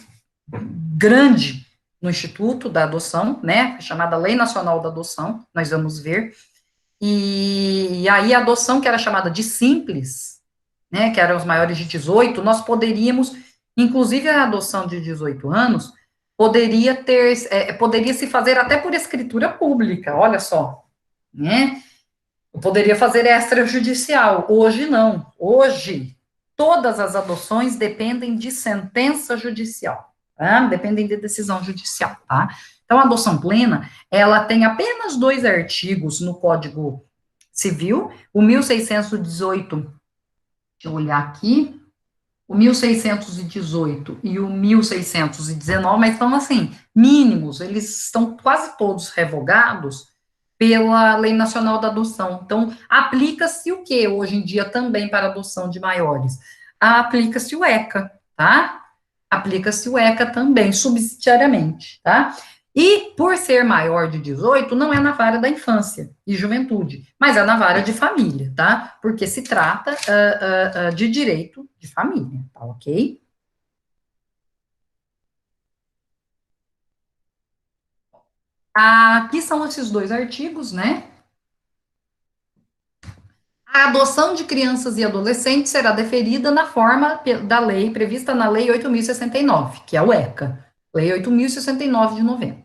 grande no Instituto da Adoção, né? Chamada Lei Nacional da Adoção, nós vamos ver. E aí a adoção que era chamada de simples, né, que eram os maiores de 18, nós poderíamos, inclusive a adoção de 18 anos, poderia ter, poderia se fazer até por escritura pública, olha só, né? Poderia fazer extrajudicial. Hoje não. Hoje todas as adoções dependem de sentença judicial, tá? Dependem de decisão judicial, tá? Então a adoção plena, ela tem apenas 2 artigos no Código Civil, o 1618, deixa eu olhar aqui, o 1618 e o 1619, mas estão assim, mínimos, eles estão quase todos revogados pela Lei Nacional da Adoção. Então, aplica-se o que hoje em dia também para adoção de maiores? Aplica-se o ECA, tá? Aplica-se o ECA também, subsidiariamente, tá? E, por ser maior de 18, não é na vara da infância e juventude, mas é na vara de família, tá? Porque se trata de direito de família, tá ok? Aqui são esses 2 artigos, né? A adoção de crianças e adolescentes será deferida na forma da lei prevista na Lei 8.069, que é o ECA, Lei 8.069 de 90.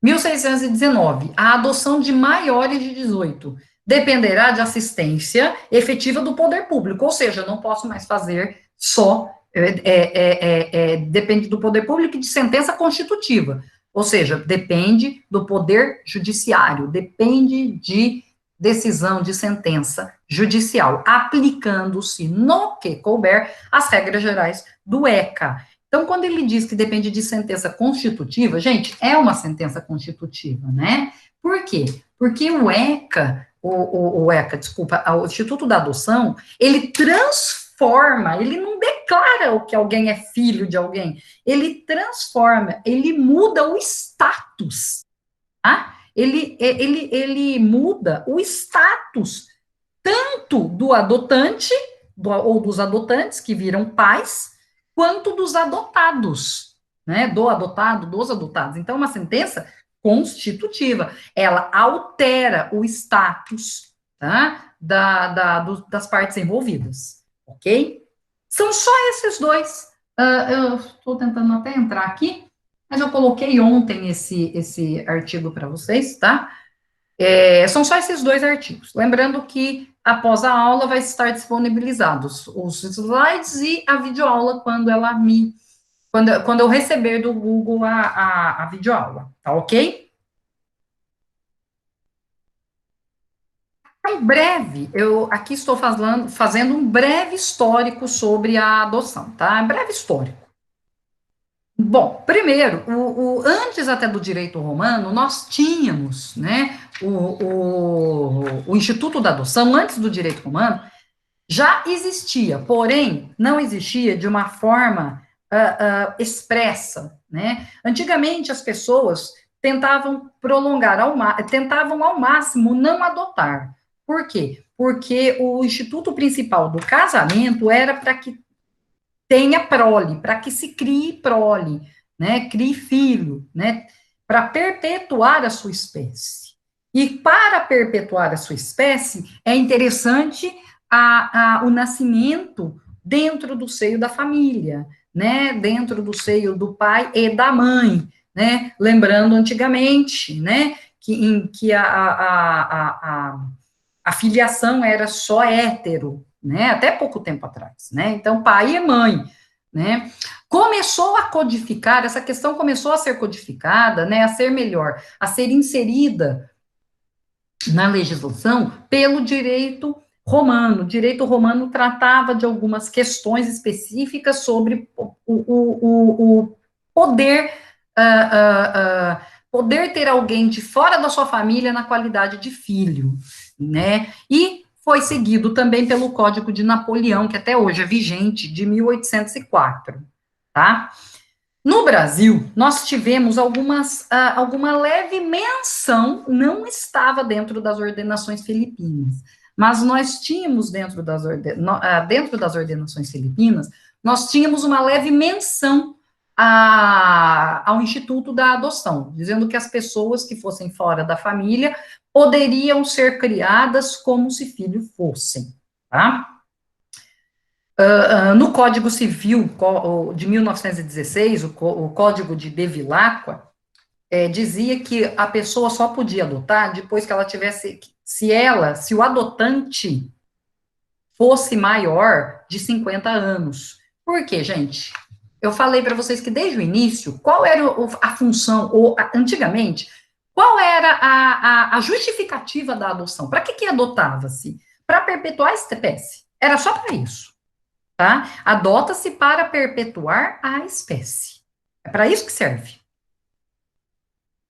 1619, a adoção de maiores de 18 dependerá de assistência efetiva do poder público, ou seja, eu não posso mais fazer só, depende do poder público e de sentença constitutiva, ou seja, depende do poder judiciário, depende de decisão de sentença judicial, aplicando-se no que couber as regras gerais do ECA. Então, quando ele diz que depende de sentença constitutiva, gente, é uma sentença constitutiva, né? Por quê? Porque o ECA, o ECA, desculpa, o Instituto da Adoção, ele transforma, ele não declara o que alguém é filho de alguém, ele transforma, ele muda o status, tá? Ele muda o status tanto do adotante, ou dos adotantes que viram pais, quanto dos adotados, né? Do adotado, dos adotados. Então, é uma sentença constitutiva. Ela altera o status, tá? Das partes envolvidas, ok? São só esses dois. Eu estou tentando até entrar aqui, mas eu coloquei ontem esse artigo para vocês, tá? São só esses 2 artigos. Lembrando que após a aula vai estar disponibilizados os slides e a videoaula quando eu receber do Google a videoaula, tá ok? Em breve, eu aqui estou fazendo um breve histórico sobre a adoção, tá? Breve histórico. Bom, primeiro, antes até do direito romano, nós tínhamos, né, o Instituto da Adoção, antes do direito romano, já existia, porém, não existia de uma forma expressa, né? Antigamente, as pessoas tentavam tentavam ao máximo não adotar. Por quê? Porque o instituto principal do casamento era para que tenha prole, para que se crie prole, né, crie filho, né, para perpetuar a sua espécie. E para perpetuar a sua espécie, é interessante o nascimento dentro do seio da família, né, dentro do seio do pai e da mãe, né, lembrando antigamente, né, em que a filiação era só hétero, né, até pouco tempo atrás, né, então pai e mãe, né, começou a codificar, essa questão começou a ser codificada, né, a ser melhor, a ser inserida na legislação pelo direito romano tratava de algumas questões específicas sobre o poder, poder ter alguém de fora da sua família na qualidade de filho, né? E foi seguido também pelo Código de Napoleão, que até hoje é vigente, de 1804, tá? No Brasil, nós tivemos alguma leve menção, não estava dentro das ordenações filipinas, mas nós tínhamos dentro das ordenações filipinas, nós tínhamos uma leve menção ao Instituto da Adoção, dizendo que as pessoas que fossem fora da família poderiam ser criadas como se filho fossem, tá? No Código Civil de 1916, o Código de Bevilacqua, dizia que a pessoa só podia adotar depois que ela tivesse, se o adotante fosse maior de 50 anos. Por quê, gente? Eu falei para vocês que desde o início, qual era a função, antigamente, qual era a justificativa da adoção? Para que adotava-se? Para perpetuar a espécie. Era só para isso, tá? Adota-se para perpetuar a espécie. É para isso que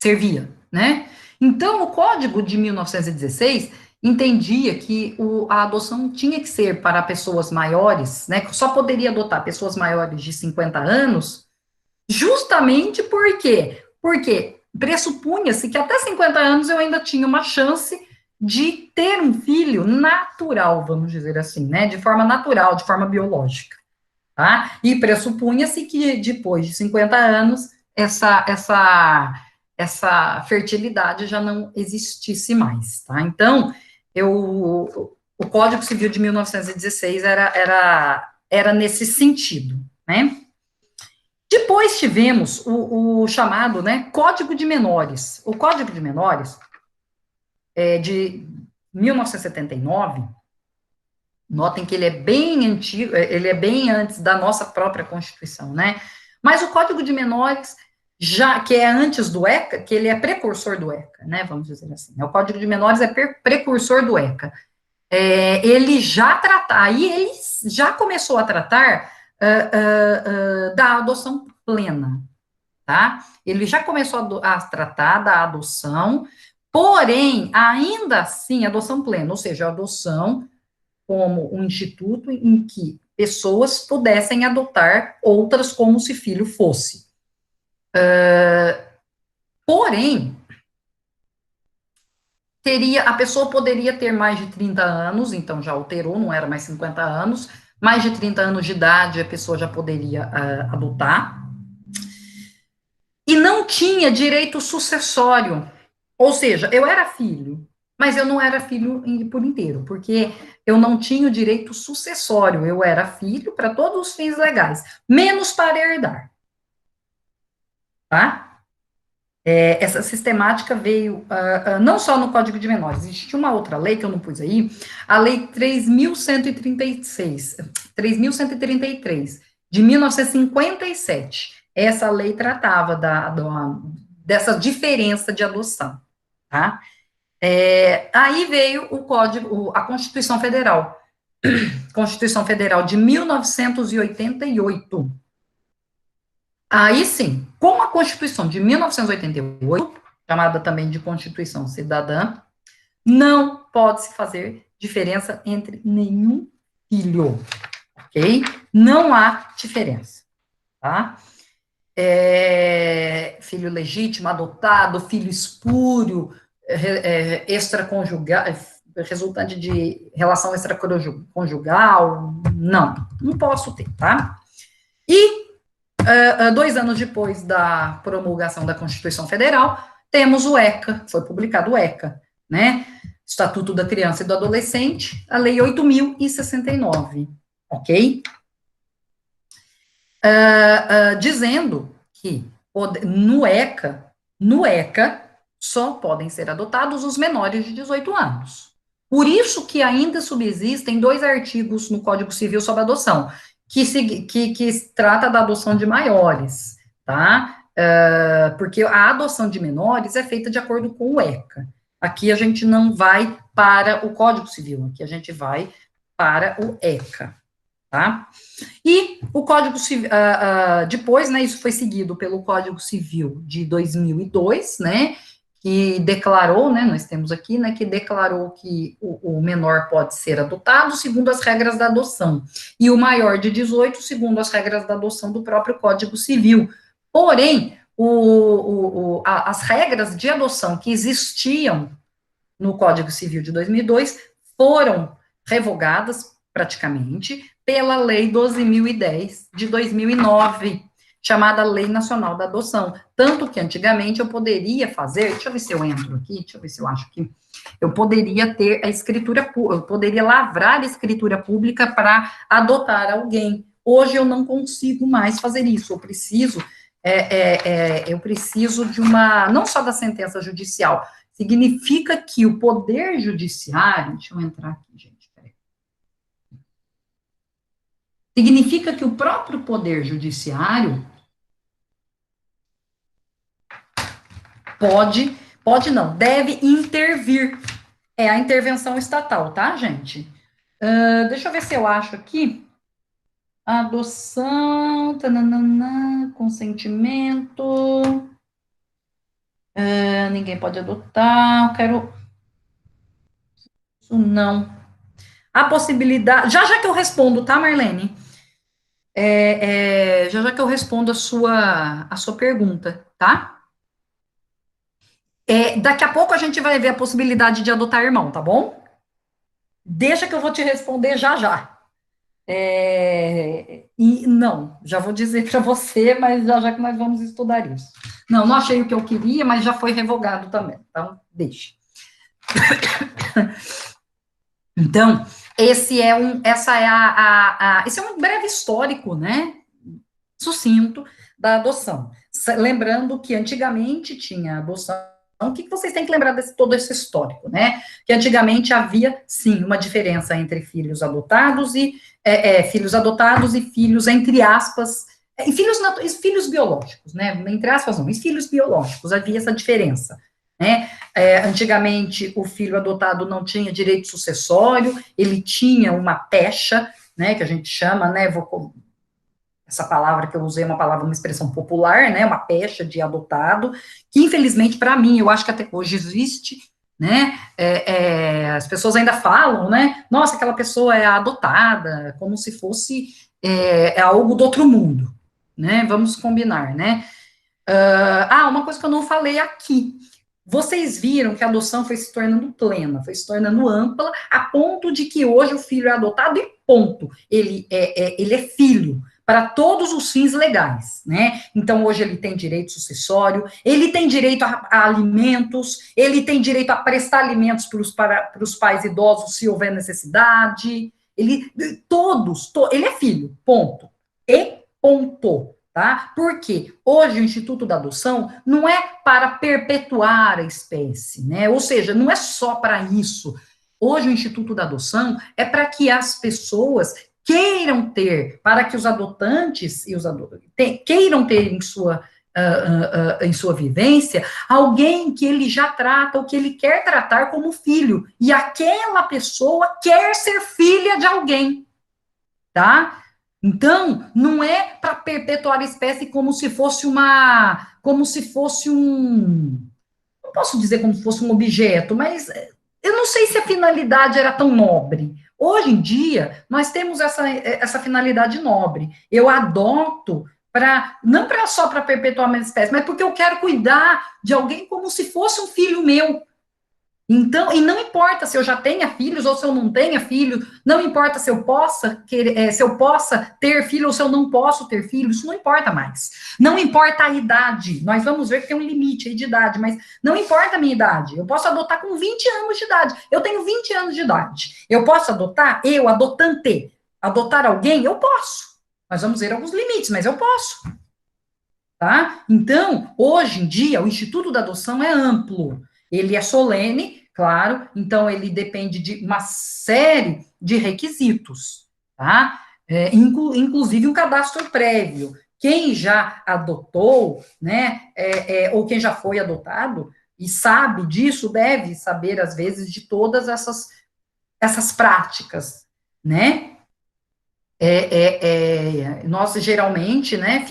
servia, né? Então, o Código de 1916 entendia que a adoção tinha que ser para pessoas maiores, né? Que só poderia adotar pessoas maiores de 50 anos, justamente por quê? Porque pressupunha-se que até 50 anos eu ainda tinha uma chance de ter um filho natural, vamos dizer assim, né? De forma natural, de forma biológica, tá? E pressupunha-se que depois de 50 anos essa fertilidade já não existisse mais, tá? Então, o Código Civil de 1916 era nesse sentido, né? Depois tivemos o chamado, né, Código de Menores. O Código de Menores de 1979, notem que ele é bem antigo, ele é bem antes da nossa própria Constituição, né? Mas o Código de Menores, já que é antes do ECA, que ele é precursor do ECA, né? Vamos dizer assim. O Código de Menores é precursor do ECA. Ele já começou a tratar da adoção plena, tá? Ele já começou a tratar da adoção, porém, ainda assim, adoção plena, ou seja, a adoção como um instituto em que pessoas pudessem adotar outras como se filho fosse. Porém, a pessoa poderia ter mais de 30 anos, então já alterou, não era mais 50 anos, mais de 30 anos de idade a pessoa já poderia adotar, e não tinha direito sucessório, ou seja, eu era filho, mas eu não era filho por inteiro, porque eu não tinha o direito sucessório, eu era filho para todos os fins legais, menos para herdar, tá? Essa sistemática veio não só no Código de Menores, existe uma outra lei que eu não pus aí, a Lei 3.133, de 1957. Essa lei tratava dessa diferença de adoção, tá? Aí veio a Constituição Federal, Constituição Federal de 1988. Aí sim, com a Constituição de 1988, chamada também de Constituição Cidadã, não pode-se fazer diferença entre nenhum filho, ok? Não há diferença, tá? Filho legítimo, adotado, filho espúrio, extraconjugal, resultante de relação extraconjugal, não posso ter, tá? E 2 anos depois da promulgação da Constituição Federal, temos o ECA, foi publicado o ECA, né? Estatuto da Criança e do Adolescente, a Lei 8.069, ok? Dizendo que no ECA, só podem ser adotados os menores de 18 anos. Por isso que ainda subsistem 2 artigos no Código Civil sobre adoção, que trata da adoção de maiores, tá? Porque a adoção de menores é feita de acordo com o ECA. Aqui a gente não vai para o Código Civil, aqui a gente vai para o ECA, tá? E o Código Civil, depois, né, isso foi seguido pelo Código Civil de 2002, né, que declarou, né, nós temos aqui, né, que declarou que o menor pode ser adotado segundo as regras da adoção, e o maior de 18 segundo as regras da adoção do próprio Código Civil. Porém, as regras de adoção que existiam no Código Civil de 2002 foram revogadas, praticamente, pela Lei 12.010 de 2009, chamada Lei Nacional da Adoção. Tanto que, antigamente, eu poderia fazer, deixa eu ver se eu entro aqui, deixa eu ver se eu acho aqui, eu poderia ter a escritura, eu poderia lavrar a escritura pública para adotar alguém. Hoje eu não consigo mais fazer isso, eu preciso de uma, não só da sentença judicial, significa que o Poder Judiciário, deixa eu entrar aqui, gente, peraí. Significa que o próprio Poder Judiciário pode não, deve intervir. É a intervenção estatal, tá, gente? Deixa eu ver se eu acho aqui. Adoção, tananana, consentimento. Ninguém pode adotar. Eu quero. Isso não. A possibilidade. Já que eu respondo, tá, Marlene? Já que eu respondo a sua pergunta, tá? Daqui a pouco a gente vai ver a possibilidade de adotar irmão, tá bom? Deixa que eu vou te responder já já. E não, já vou dizer para você, mas já que nós vamos estudar isso. Não achei o que eu queria, mas já foi revogado também. Então, deixa. Então, esse é um breve histórico, né? Sucinto da adoção. Lembrando que antigamente tinha adoção. O que vocês têm que lembrar desse todo esse histórico, né? Que antigamente havia, sim, uma diferença entre filhos adotados e filhos, entre aspas, filhos biológicos, né? Entre aspas, não, e filhos biológicos, havia essa diferença, né? Antigamente, o filho adotado não tinha direito sucessório, ele tinha uma pecha, né? Que a gente chama, né? Essa palavra que eu usei é uma expressão popular, né, uma pecha de adotado, que infelizmente para mim, eu acho que até hoje existe, né, as pessoas ainda falam, né, nossa, aquela pessoa é adotada, como se fosse algo do outro mundo, né, vamos combinar, né. Uma coisa que eu não falei aqui, vocês viram que a adoção foi se tornando plena, foi se tornando ampla, a ponto de que hoje o filho é adotado e ponto. Ele é filho para todos os fins legais, né? Então, hoje ele tem direito sucessório, ele tem direito a alimentos, ele tem direito a prestar alimentos para os pais idosos, se houver necessidade, ele é filho, ponto. E ponto. Tá? Porque hoje o Instituto da Adoção não é para perpetuar a espécie, né? Ou seja, não é só para isso. Hoje o Instituto da Adoção é para que as pessoas queiram ter, para que os adotantes e queiram ter em sua vivência alguém que ele já trata, ou que ele quer tratar como filho, e aquela pessoa quer ser filha de alguém, tá? Então, não é para perpetuar a espécie como se fosse um, não posso dizer como se fosse um objeto, mas eu não sei se a finalidade era tão nobre. Hoje em dia, nós temos essa finalidade nobre. Eu adoto não só para perpetuar a minha espécie, mas porque eu quero cuidar de alguém como se fosse um filho meu. Então, e não importa se eu já tenha filhos ou se eu não tenha filho, não importa se eu possa ter filho ou se eu não posso ter filho, isso não importa mais. Não importa a idade. Nós vamos ver que tem um limite aí de idade, mas não importa a minha idade. Eu posso adotar com 20 anos de idade. Eu tenho 20 anos de idade. Eu posso adotar? Eu, adotante, adotar alguém? Eu posso. Nós vamos ver alguns limites, mas eu posso. Tá? Então, hoje em dia, o Instituto da Adoção é amplo. Ele é solene, claro, então ele depende de uma série de requisitos, tá? Inclusive um cadastro prévio. Quem já adotou, né, ou quem já foi adotado e sabe disso, deve saber, às vezes, de todas essas práticas, né? Nós geralmente, né,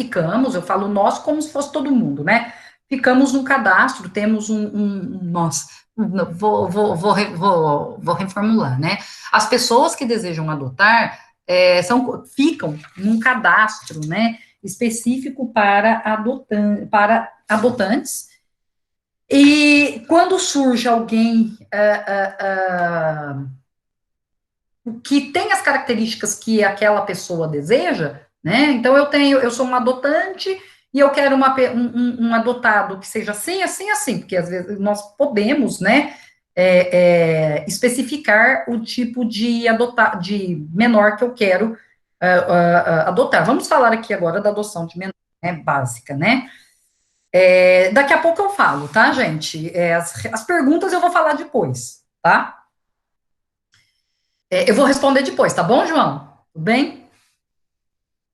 eu falo nós como se fosse todo mundo, né? Ficamos no cadastro, temos nós, vou reformular, né? As pessoas que desejam adotar ficam num cadastro, né, específico para adotantes, e quando surge alguém que tem as características que aquela pessoa deseja, né? Então eu sou uma adotante e eu quero um adotado que seja assim, assim, assim, porque às vezes nós podemos, né, especificar o tipo de menor que eu quero adotar. Vamos falar aqui agora da adoção de menor, né, básica, né? Daqui a pouco eu falo, tá, gente? As perguntas eu vou falar depois, tá? Eu vou responder depois, tá bom, João? Tudo bem?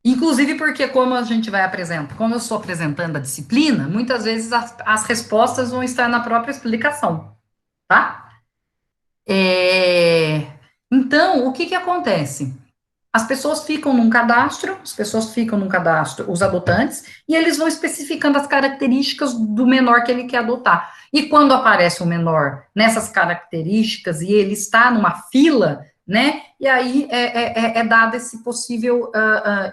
Inclusive porque, como a gente vai apresentar, como eu estou apresentando a disciplina, muitas vezes as respostas vão estar na própria explicação, tá? É, Então, o que que acontece? As pessoas ficam num cadastro, os adotantes, e eles vão especificando as características do menor que ele quer adotar. E quando aparece o menor nessas características e ele está numa fila, né? E aí é dado esse possível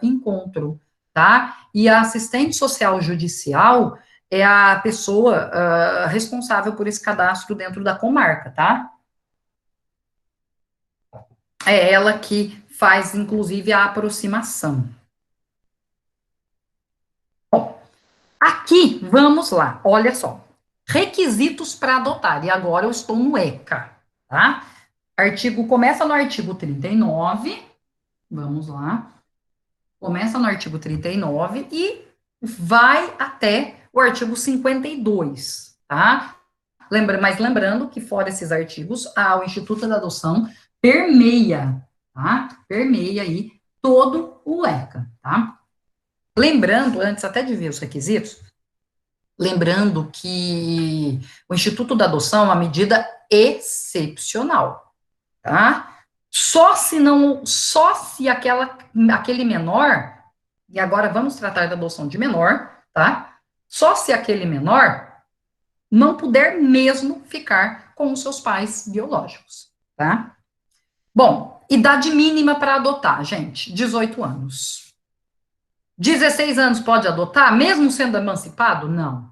encontro, tá? E a assistente social judicial é a pessoa responsável por esse cadastro dentro da comarca, tá? É ela que faz, inclusive, a aproximação. Aqui, vamos lá, olha só. Requisitos para adotar, e agora eu estou no ECA, tá? Começa no artigo 39, vamos lá. Começa no artigo 39 e vai até o artigo 52, tá? Mas lembrando que fora esses artigos, o Instituto da Adoção permeia, tá? Permeia aí todo o ECA, tá? Lembrando, antes até de ver os requisitos, lembrando que o Instituto da Adoção é uma medida excepcional, tá? Só se aquele menor, e agora vamos tratar da adoção de menor, tá? Só se aquele menor não puder mesmo ficar com os seus pais biológicos, tá? Bom, idade mínima para adotar, gente, 18 anos. 16 anos pode adotar, mesmo sendo emancipado? Não.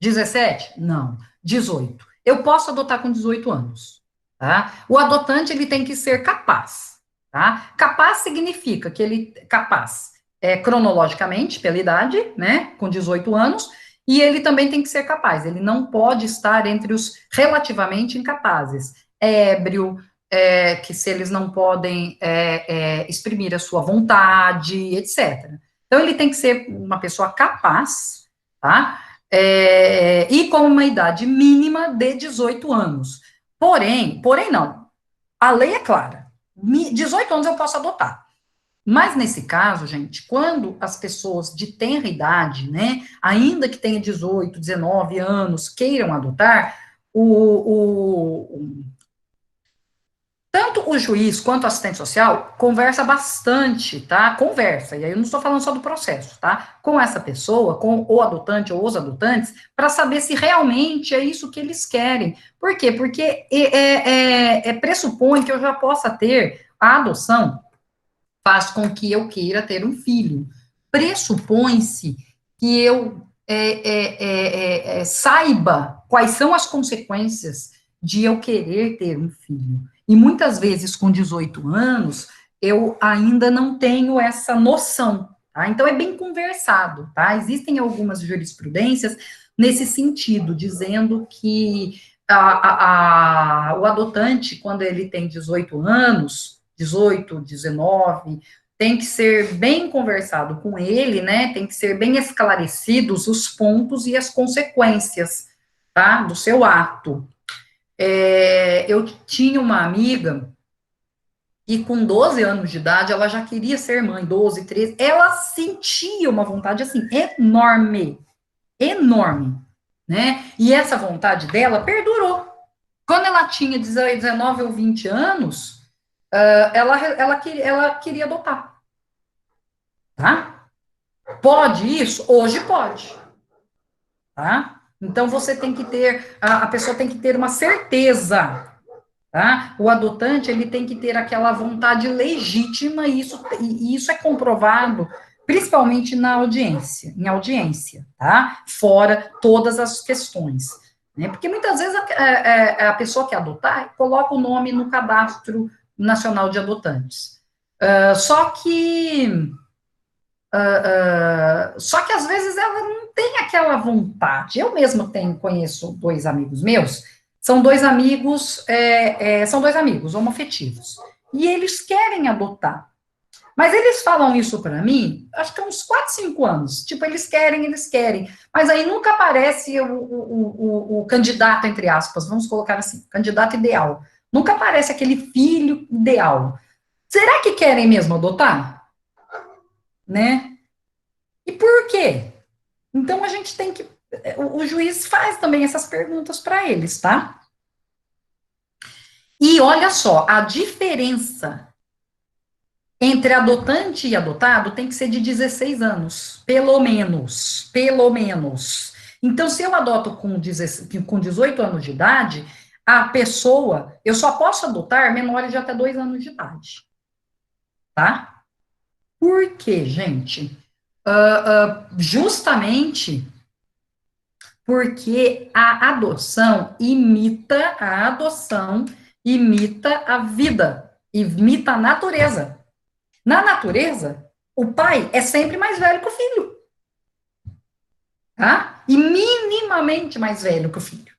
17? Não. 18. Eu posso adotar com 18 anos, tá? O adotante, ele tem que ser capaz, tá? Capaz significa que ele, capaz, cronologicamente, pela idade, né, com 18 anos, e ele também tem que ser capaz, ele não pode estar entre os relativamente incapazes, ébrio, que se eles não podem exprimir a sua vontade, etc. Então, ele tem que ser uma pessoa capaz, tá? E com uma idade mínima de 18 anos. Porém não, a lei é clara, 18 anos eu posso adotar. Mas nesse caso, gente, quando as pessoas de tenra idade, né, ainda que tenha 18, 19 anos, queiram adotar, tanto o juiz quanto o assistente social conversa bastante, tá? Conversa, e aí eu não estou falando só do processo, tá? Com essa pessoa, com o adotante ou os adotantes, para saber se realmente é isso que eles querem. Por quê? Porque pressupõe que eu já possa ter a adoção, faz com que eu queira ter um filho. Pressupõe-se que eu saiba quais são as consequências de eu querer ter um filho. E muitas vezes, com 18 anos, eu ainda não tenho essa noção, tá? Então, é bem conversado, tá? Existem algumas jurisprudências nesse sentido, dizendo que o adotante, quando ele tem 18 anos, 18, 19, tem que ser bem conversado com ele, né? Tem que ser bem esclarecidos os pontos e as consequências, tá? Do seu ato. Eu tinha uma amiga e com 12 anos de idade, ela já queria ser mãe, 12, 13, ela sentia uma vontade, assim, enorme, enorme, né? E essa vontade dela perdurou. Quando ela tinha 19 ou 20 anos, ela queria adotar, tá? Pode isso? Hoje pode, tá? Então, você tem que ter, a pessoa tem que ter uma certeza, tá? O adotante, ele tem que ter aquela vontade legítima, e isso é comprovado principalmente em audiência, tá? Fora todas as questões, né? Porque muitas vezes a pessoa que adotar coloca o nome no cadastro Nacional de Adotantes. Só que só que às vezes ela não tem aquela vontade. Eu mesma conheço dois amigos meus, são dois amigos homoafetivos, e eles querem adotar. Mas eles falam isso para mim, acho que há uns 4, 5 anos. Tipo, eles querem. Mas aí nunca aparece o candidato, entre aspas, vamos colocar assim, candidato ideal. Nunca aparece aquele filho ideal. Será que querem mesmo adotar? Né? E por quê? Então a gente tem que. O juiz faz também essas perguntas para eles, tá? E olha só, a diferença entre adotante e adotado tem que ser de 16 anos, pelo menos, pelo menos. Então, se eu adoto com 18 anos de idade, a pessoa, eu só posso adotar menores de até 2 anos de idade, tá? Por quê, gente? Justamente porque a adoção imita a vida, imita a natureza. Na natureza, o pai é sempre mais velho que o filho, tá? E minimamente mais velho que o filho,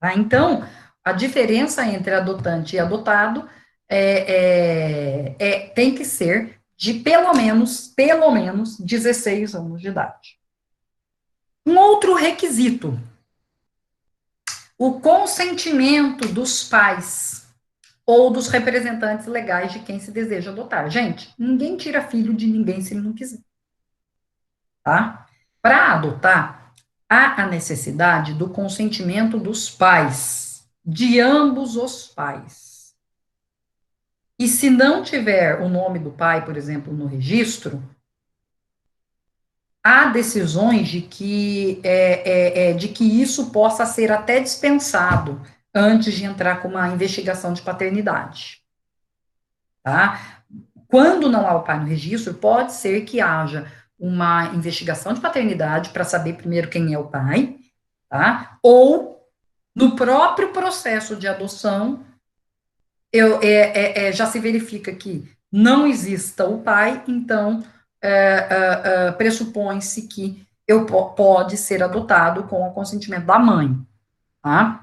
tá? Então, a diferença entre adotante e adotado tem que ser de pelo menos 16 anos de idade. Um outro requisito, o consentimento dos pais ou dos representantes legais de quem se deseja adotar. Gente, ninguém tira filho de ninguém se ele não quiser, tá? Para adotar, há a necessidade do consentimento dos pais, de ambos os pais. E se não tiver o nome do pai, por exemplo, no registro, há decisões de que isso possa ser até dispensado antes de entrar com uma investigação de paternidade, tá? Quando não há o pai no registro, pode ser que haja uma investigação de paternidade para saber primeiro quem é o pai, tá? Ou no próprio processo de adoção, já se verifica que não exista o pai, então pressupõe-se que pode ser adotado com o consentimento da mãe, tá?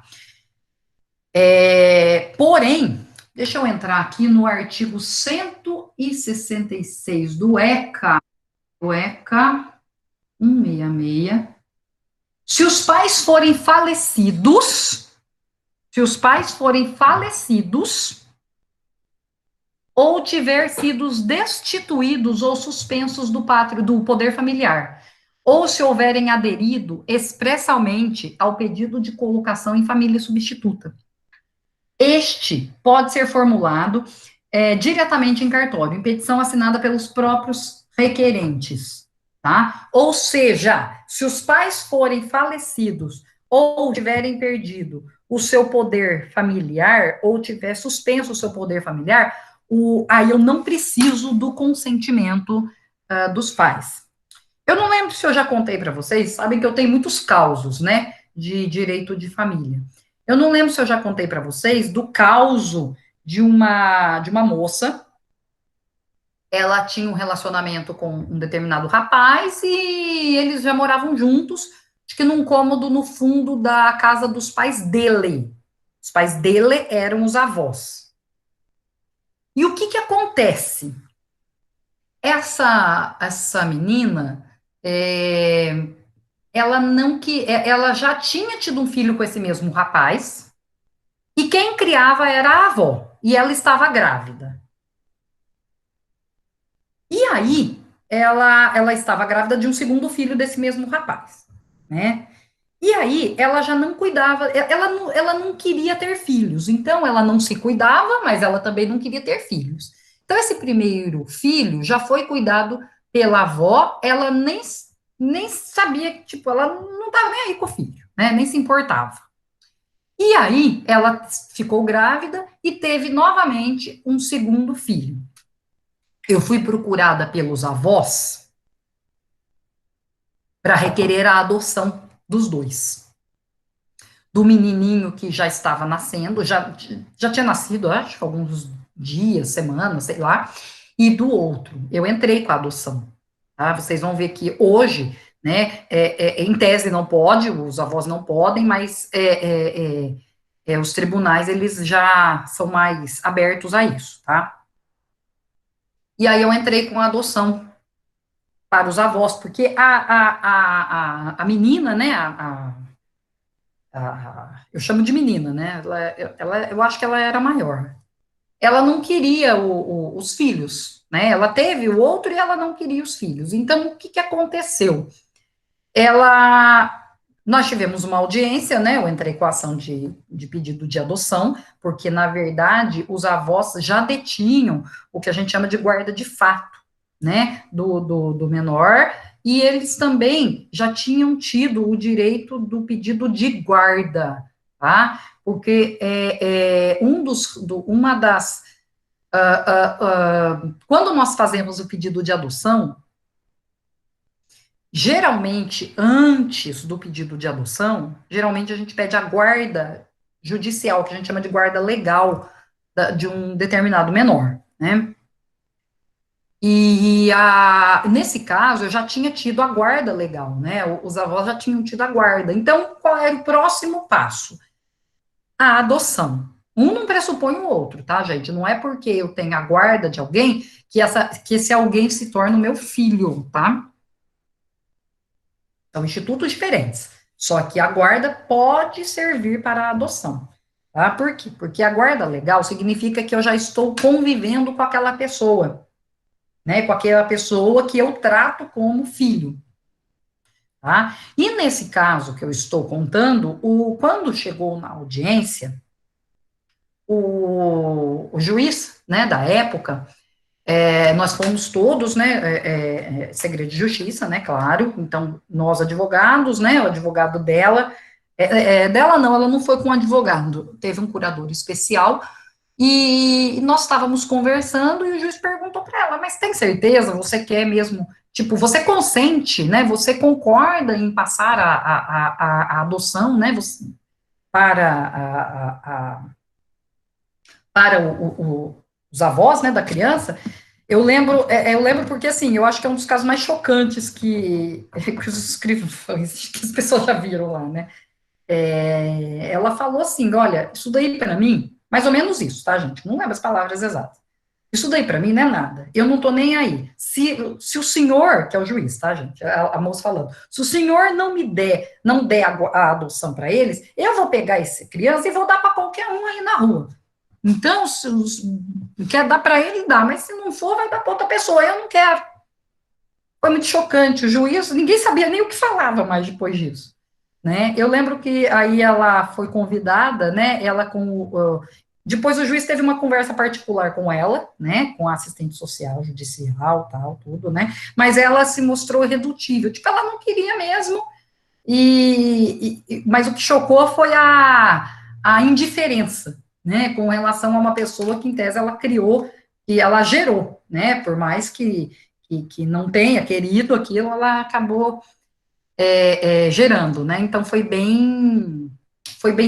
Porém, deixa eu entrar aqui no artigo 166 do ECA, 166. Se os pais forem falecidos ou tiver sido destituídos ou suspensos do poder familiar, ou se houverem aderido expressamente ao pedido de colocação em família substituta. Este pode ser formulado diretamente em cartório, em petição assinada pelos próprios requerentes, tá? Ou seja, se os pais forem falecidos ou tiverem perdido o seu poder familiar, ou tiver suspenso o seu poder familiar, aí eu não preciso do consentimento dos pais. Eu não lembro se eu já contei para vocês, sabem que eu tenho muitos causos, né, de direito de família. Eu não lembro se eu já contei para vocês do causo de uma moça. Ela tinha um relacionamento com um determinado rapaz e eles já moravam juntos, acho que num cômodo no fundo da casa dos pais dele. Os pais dele eram os avós. E o que que acontece? Essa menina, ela não que ela já tinha tido um filho com esse mesmo rapaz, e quem criava era a avó, e ela estava grávida. E aí, ela estava grávida de um segundo filho desse mesmo rapaz, né? E aí, ela já não cuidava, ela não queria ter filhos, então ela não se cuidava, mas ela também não queria ter filhos. Então, esse primeiro filho já foi cuidado pela avó, ela nem sabia, tipo, ela não estava nem aí com o filho, né? Nem se importava. E aí, ela ficou grávida e teve novamente um segundo filho. Eu fui procurada pelos avós para requerer a adoção dos dois. Do menininho que já estava nascendo, já tinha nascido, acho que alguns dias, semanas, sei lá, e do outro. Eu entrei com a adoção, tá? Vocês vão ver que hoje, né, em tese não pode, os avós não podem, mas os tribunais, eles já são mais abertos a isso, tá? E aí eu entrei com a adoção para os avós, porque a menina, né, eu chamo de menina, né, eu acho que ela era maior. Ela não queria os filhos, né, ela teve o outro e ela não queria os filhos. Então, o que que aconteceu? Ela, nós tivemos uma audiência, né, eu entrei com a ação de pedido de adoção, porque, na verdade, os avós já detinham o que a gente chama de guarda de fato, né, do menor, e eles também já tinham tido o direito do pedido de guarda, tá? Porque uma das, quando nós fazemos o pedido de adoção, geralmente, antes do pedido de adoção, geralmente a gente pede a guarda judicial, que a gente chama de guarda legal de um determinado menor, né? E nesse caso, eu já tinha tido a guarda legal, né? Os avós já tinham tido a guarda. Então, qual era o próximo passo? A adoção. Um não pressupõe o outro, tá, gente? Não é porque eu tenho a guarda de alguém que esse alguém se torna o meu filho, tá? São institutos diferentes. Só que a guarda pode servir para a adoção. Tá? Por quê? Porque a guarda legal significa que eu já estou convivendo com aquela pessoa, né? Com aquela pessoa que eu trato como filho. Tá? E nesse caso que eu estou contando, quando chegou na audiência, o juiz, né, da época, nós fomos todos, né, segredo de justiça, né, claro, então, nós advogados, né, o advogado dela, dela não, ela não foi com um advogado, teve um curador especial, e nós estávamos conversando, e o juiz perguntou para ela, mas tem certeza, você quer mesmo, tipo, você consente, né, você concorda em passar a adoção, né, para para os avós, né, da criança? Eu lembro porque, assim, eu acho que é um dos casos mais chocantes que os escrivães, que as pessoas já viram lá, né? Ela falou assim, olha, isso daí para mim, mais ou menos isso, tá, gente? Não lembro as palavras exatas. Isso daí para mim não é nada. Eu não tô nem aí. Se o senhor, que é o juiz, tá, gente? A moça falando, se o senhor não der a adoção para eles, eu vou pegar essa criança e vou dar para qualquer um aí na rua. Então, se quer dar para ele, dá, mas se não for, vai dar para outra pessoa. Eu não quero. Foi muito chocante. O juiz, ninguém sabia nem o que falava mais depois disso, né? Eu lembro que aí ela foi convidada, né? Ela depois o juiz teve uma conversa particular com ela, né? Com a assistente social, judicial, tal, tudo, né? Mas ela se mostrou irredutível. Tipo, ela não queria mesmo. Mas o que chocou foi a indiferença, né, com relação a uma pessoa que, em tese, ela criou e ela gerou, né, por mais que não tenha querido aquilo, ela acabou gerando, né, então foi bem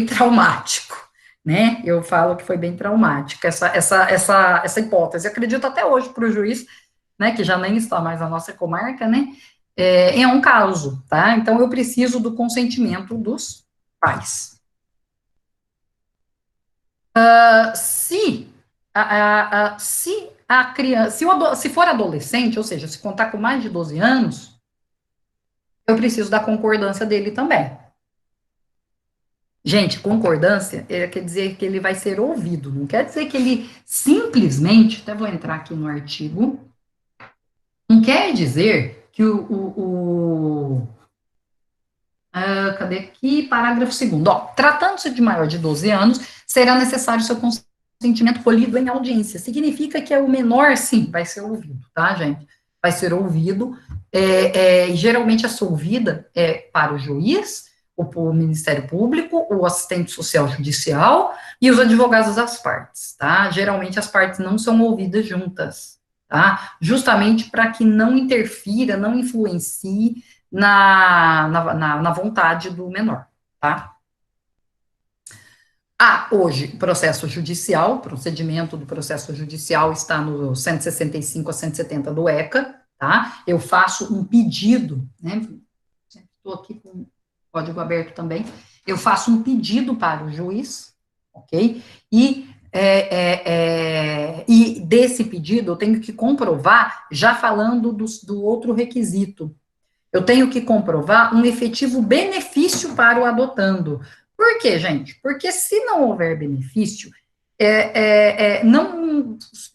traumático, né, eu falo que foi bem traumático essa hipótese, eu acredito até hoje para o juiz, né, que já nem está mais na nossa comarca, né, é um caso, tá? Então, eu preciso do consentimento dos pais. Se se a criança, se for adolescente, ou seja, se contar com mais de 12 anos, eu preciso da concordância dele também. Gente, concordância quer dizer que ele vai ser ouvido, não quer dizer que ele simplesmente, até vou entrar aqui no artigo, não quer dizer que cadê aqui? Parágrafo 2º. Ó, tratando-se de maior de 12 anos, será necessário seu consentimento colhido em audiência. Significa que o menor, sim, vai ser ouvido, tá, gente? Vai ser ouvido. Geralmente, essa ouvida é para o juiz, o Ministério Público, o assistente social judicial e os advogados das partes, tá? Geralmente, as partes não são ouvidas juntas, tá? Justamente para que não interfira, não influencie na vontade do menor, tá? Hoje, processo judicial, o procedimento do processo judicial está no 165 a 170 do ECA, tá? Eu faço um pedido, né? Estou aqui com o código aberto também. Eu faço um pedido para o juiz, ok? E desse pedido eu tenho que comprovar, já falando do outro requisito, eu tenho que comprovar um efetivo benefício para o adotando. Por quê, gente? Porque se não houver benefício,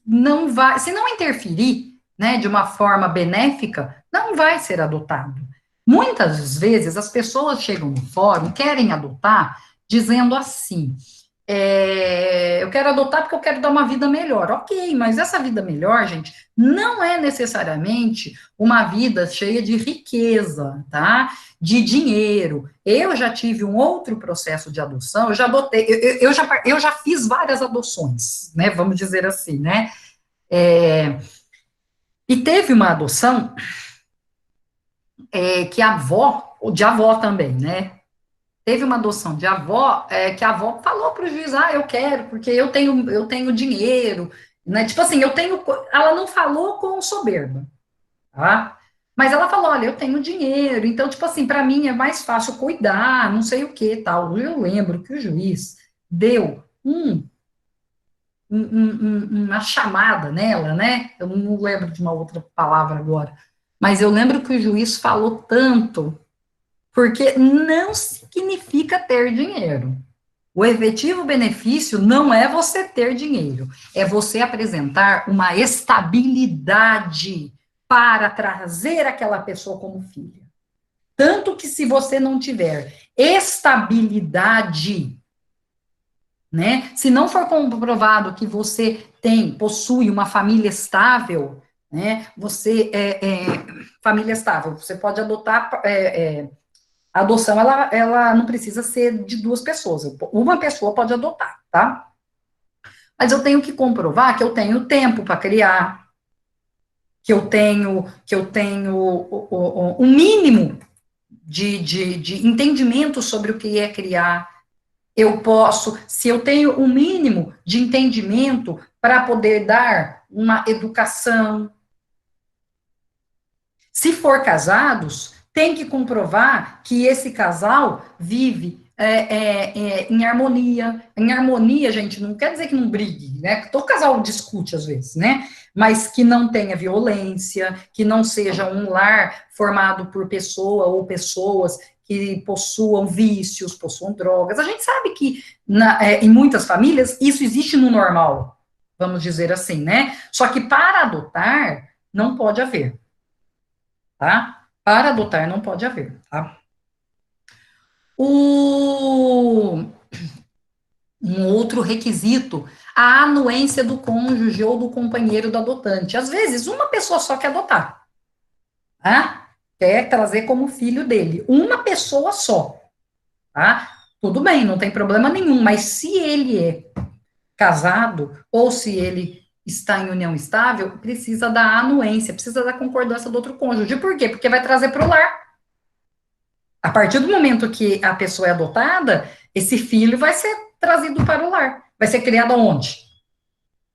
não vai, se não interferir, né, de uma forma benéfica, não vai ser adotado. Muitas vezes as pessoas chegam no fórum, querem adotar, dizendo assim: eu quero adotar porque eu quero dar uma vida melhor. Ok, mas essa vida melhor, gente, não é necessariamente uma vida cheia de riqueza, tá? De dinheiro. Eu já tive um outro processo de adoção, eu já adotei, eu já fiz várias adoções, né? Vamos dizer assim, né? E teve uma adoção que a avó, ou de avó também, né? Teve uma adoção de avó, que a avó falou para o juiz, eu quero, porque eu tenho dinheiro, né? Tipo assim, eu tenho. Ela não falou com soberba, tá? Mas ela falou, olha, eu tenho dinheiro, então, tipo assim, para mim é mais fácil cuidar, não sei o que, tal. Eu lembro que o juiz deu uma chamada nela, né? Eu não lembro de uma outra palavra agora, mas eu lembro que o juiz falou tanto, porque não significa ter dinheiro. O efetivo benefício não é você ter dinheiro, é você apresentar uma estabilidade para trazer aquela pessoa como filha. Tanto que se você não tiver estabilidade, né, se não for comprovado que você possui uma família estável, né, família estável, você pode adotar, a adoção, ela não precisa ser de duas pessoas. Uma pessoa pode adotar, tá? Mas eu tenho que comprovar que eu tenho tempo para criar, que eu tenho um mínimo de entendimento sobre o que é criar. Eu posso, se eu tenho um mínimo de entendimento para poder dar uma educação. Se for casados, tem que comprovar que esse casal vive em harmonia. Em harmonia, gente, não quer dizer que não brigue, né? Todo casal discute às vezes, né? Mas que não tenha violência, que não seja um lar formado por pessoa ou pessoas que possuam vícios, possuam drogas. A gente sabe que em muitas famílias isso existe no normal, vamos dizer assim, né? Só que para adotar não pode haver, tá? Para adotar não pode haver, tá? O, um outro requisito, a anuência do cônjuge ou do companheiro do adotante. Às vezes, uma pessoa só quer adotar, tá? Quer trazer como filho dele. Uma pessoa só, tá? Tudo bem, não tem problema nenhum, mas se ele é casado ou se ele está em união estável, precisa da anuência, precisa da concordância do outro cônjuge. Por quê? Porque vai trazer para o lar. A partir do momento que a pessoa é adotada, esse filho vai ser trazido para o lar. Vai ser criado onde?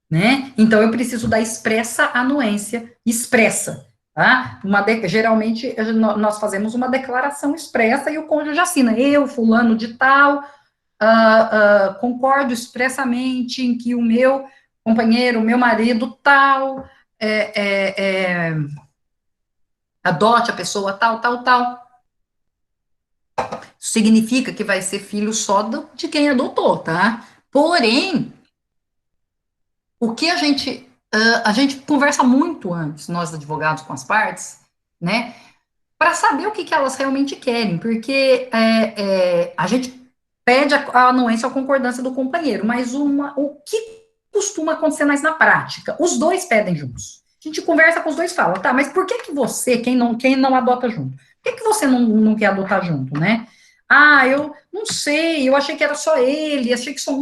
Né? Então, eu preciso da expressa anuência expressa. Tá? Geralmente, nós fazemos uma declaração expressa e o cônjuge assina. Eu, fulano de tal, concordo expressamente em que o meu companheiro, o meu marido tal, adote a pessoa tal, tal, tal. Significa que vai ser filho só de quem adotou, tá? Porém, o que a gente conversa muito antes, nós advogados com as partes, né? Para saber o que elas realmente querem, porque a gente pede a anuência ou a concordância do companheiro, mas o que costuma acontecer mais na prática? Os dois pedem juntos. A gente conversa com os dois e fala, tá, mas por que você, quem não adota junto, por que você não quer adotar junto, né? Eu não sei, eu achei que era só ele, achei que só.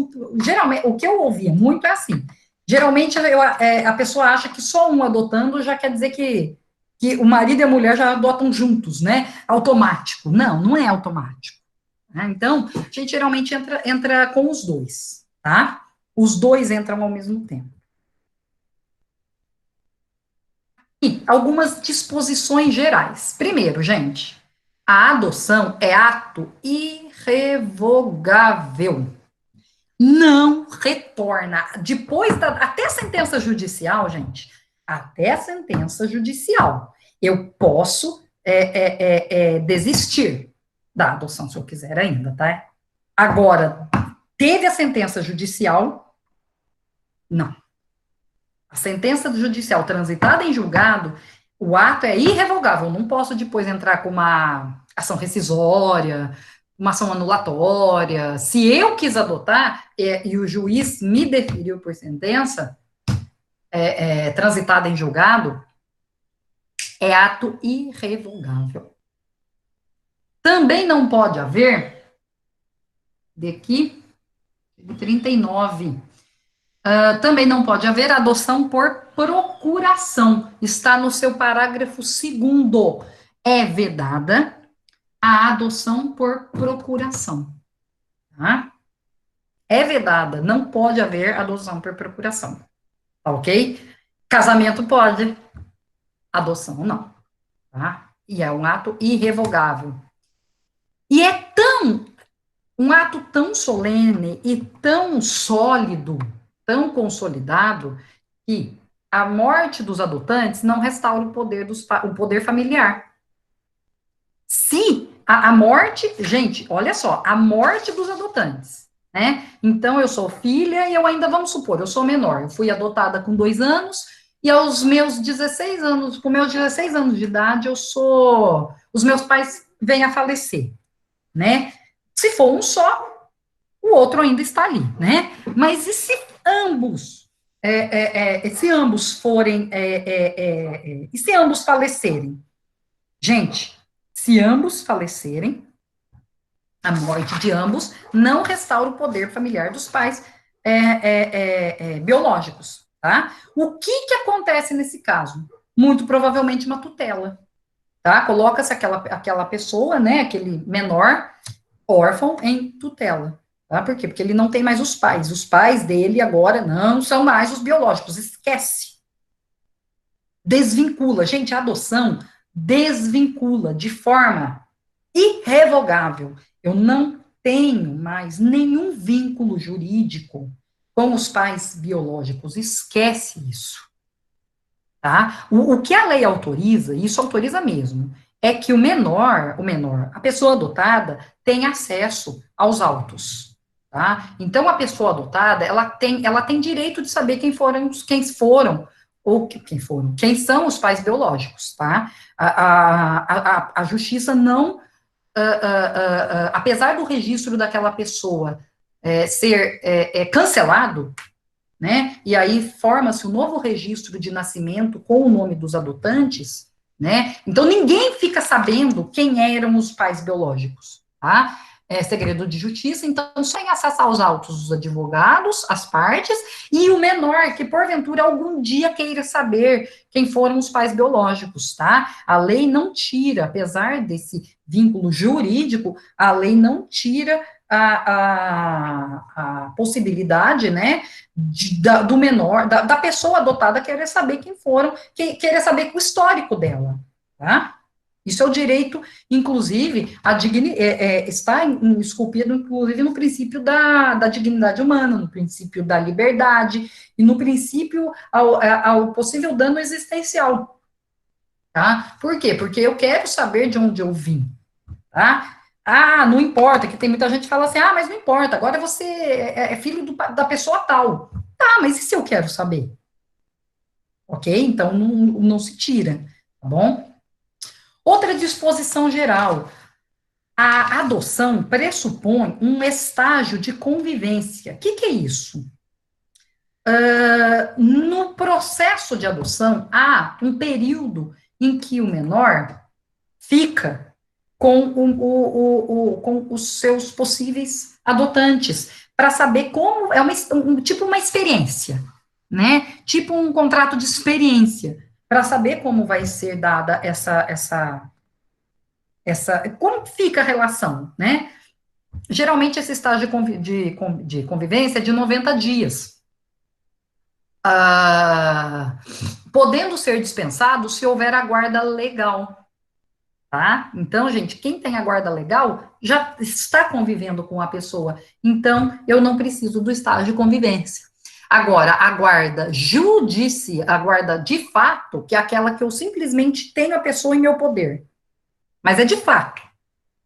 Geralmente, o que eu ouvia muito é assim. Geralmente a pessoa acha que só um adotando já quer dizer que o marido e a mulher já adotam juntos, né? Automático. Não, não é automático. Né? Então, a gente geralmente entra com os dois, tá? Os dois entram ao mesmo tempo. E algumas disposições gerais. Primeiro, gente, a adoção é ato irrevogável. Não retorna. Depois até sentença judicial, gente, até sentença judicial, eu posso desistir da adoção se eu quiser ainda, tá? Agora, teve a sentença judicial, não. A sentença judicial transitada em julgado, o ato é irrevogável. Eu não posso depois entrar com uma ação rescisória, uma ação anulatória. Se eu quis adotar e o juiz me deferiu por sentença transitada em julgado, é ato irrevogável. Também não pode haver, daqui, 39. Também não pode haver adoção por procuração. Está no seu parágrafo 2º. É vedada a adoção por procuração. Tá? É vedada. Não pode haver adoção por procuração. Tá ok? Casamento pode. Adoção não. Tá? E é um ato irrevogável. E é um ato tão solene e tão sólido, tão consolidado, que a morte dos adotantes não restaura o poder familiar. Se a morte, gente, olha só, a morte dos adotantes, né? Então, eu sou filha e eu ainda, vamos supor, eu sou menor, eu fui adotada com 2 anos, e aos meus 16 anos, com meus 16 anos de idade, os meus pais vêm a falecer, né? Se for um só, o outro ainda está ali, né? Mas e se ambos, se ambos forem, e se ambos falecerem? Gente, se ambos falecerem, a morte de ambos não restaura o poder familiar dos pais biológicos, tá? O que acontece nesse caso? Muito provavelmente uma tutela, tá? Coloca-se aquela pessoa, né, aquele menor órfão em tutela. Tá? Por quê? Porque ele não tem mais os pais. Os pais dele agora não são mais os biológicos. Esquece. Desvincula. Gente, a adoção desvincula de forma irrevogável. Eu não tenho mais nenhum vínculo jurídico com os pais biológicos. Esquece isso. Tá? O que a lei autoriza, e isso autoriza mesmo, é que o menor, a pessoa adotada, tem acesso aos autos, tá? Então, a pessoa adotada, ela tem direito de saber quem são os pais biológicos, tá? A justiça não, apesar do registro daquela pessoa ser cancelado, né? E aí forma-se um novo registro de nascimento com o nome dos adotantes, né? Então ninguém fica sabendo quem eram os pais biológicos, tá? É segredo de justiça, então só tem acesso aos autos dos advogados, as partes, e o menor que porventura algum dia queira saber quem foram os pais biológicos, tá? A lei não tira, apesar desse vínculo jurídico, a lei não tira a possibilidade, né, do menor, da pessoa adotada querer saber quem foram, querer saber o histórico dela, tá? Isso é o direito, inclusive, está esculpido, inclusive, no princípio da dignidade humana, no princípio da liberdade e no princípio ao possível dano existencial, tá? Por quê? Porque eu quero saber de onde eu vim, tá? Ah, não importa, que tem muita gente que fala assim, mas não importa, agora você é filho da pessoa tal. Tá, mas e se eu quero saber? Ok? Então, não se tira, tá bom? Outra disposição geral, a adoção pressupõe um estágio de convivência. O que é isso? No processo de adoção, há um período em que o menor fica com os seus possíveis adotantes, para saber como, tipo uma experiência, né? Tipo um contrato de experiência, para saber como vai ser dada como fica a relação, né? Geralmente, esse estágio de convivência é de 90 dias. Ah, podendo ser dispensado se houver a guarda legal, tá? Então, gente, quem tem a guarda legal já está convivendo com a pessoa. Então, eu não preciso do estágio de convivência. Agora, a guarda de fato, que é aquela que eu simplesmente tenho a pessoa em meu poder. Mas é de fato.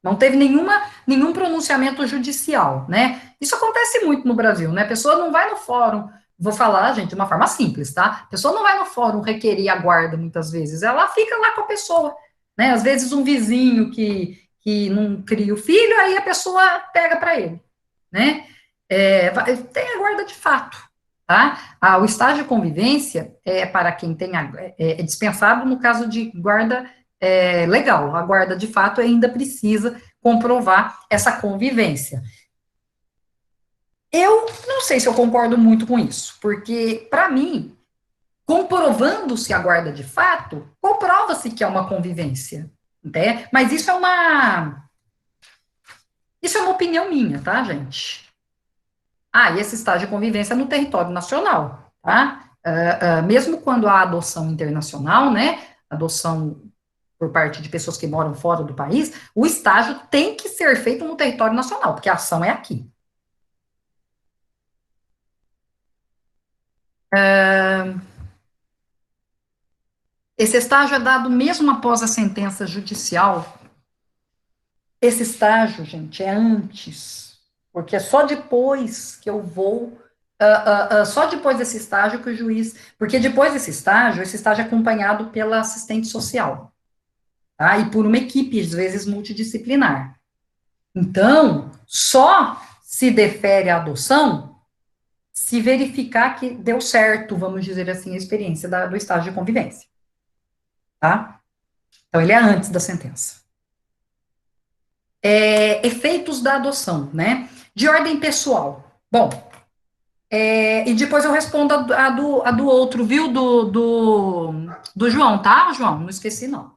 Não teve nenhum pronunciamento judicial, né? Isso acontece muito no Brasil, né? A pessoa não vai no fórum, vou falar, gente, de uma forma simples, tá? A pessoa não vai no fórum requerer a guarda, muitas vezes, ela fica lá com a pessoa, né? Às vezes um vizinho que não cria o filho, aí a pessoa pega para ele, né? Tem a guarda de fato, tá? O estágio de convivência é para quem tem é dispensado no caso de guarda legal. A guarda de fato ainda precisa comprovar essa convivência. Eu não sei se eu concordo muito com isso, porque para mim, comprovando-se a guarda de fato, comprova-se que é uma convivência, né? Mas isso é uma opinião minha, tá, gente? E esse estágio de convivência é no território nacional, tá? Mesmo quando há adoção internacional, né? Adoção por parte de pessoas que moram fora do país, o estágio tem que ser feito no território nacional, porque a ação é aqui. Esse estágio é dado mesmo após a sentença judicial. Esse estágio, gente, é antes, porque é só depois que eu vou. Só depois desse estágio que o juiz. Porque depois desse estágio, esse estágio é acompanhado pela assistente social, tá? E por uma equipe, às vezes multidisciplinar. Então, só se defere a adoção se verificar que deu certo, vamos dizer assim, a experiência do estágio de convivência, tá? Então, ele é antes da sentença. Efeitos da adoção, né? De ordem pessoal. Bom, e depois eu respondo a do outro, viu? Do João, tá, João? Não esqueci, não.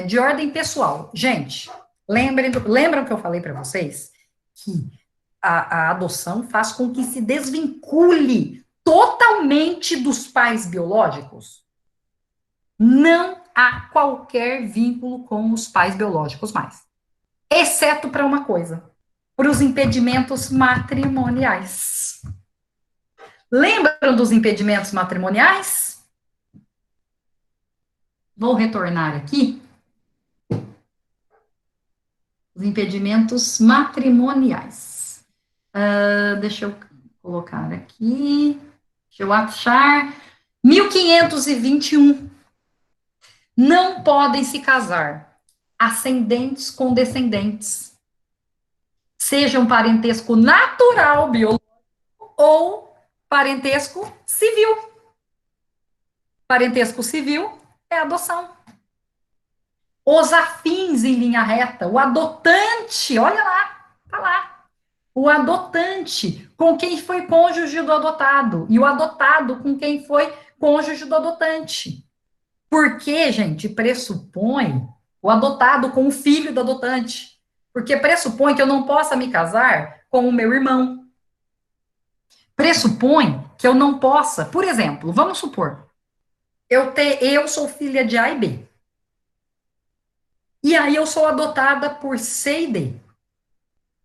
De ordem pessoal. Gente, lembram que eu falei para vocês que a adoção faz com que se desvincule totalmente dos pais biológicos? Não há qualquer vínculo com os pais biológicos mais, exceto para uma coisa, para os impedimentos matrimoniais. Lembram dos impedimentos matrimoniais? Vou retornar aqui. Os impedimentos matrimoniais. Deixa eu colocar aqui. Deixa eu achar. 1521. Não podem se casar ascendentes com descendentes, sejam parentesco natural, biológico, ou parentesco civil. Parentesco civil é adoção. Os afins em linha reta, o adotante, olha lá, tá lá. O adotante com quem foi cônjuge do adotado e o adotado com quem foi cônjuge do adotante. Porque, gente, pressupõe o adotado com o filho do adotante. Porque pressupõe que eu não possa me casar com o meu irmão. Pressupõe que eu não possa, por exemplo, vamos supor, eu sou filha de A e B. E aí eu sou adotada por C e D.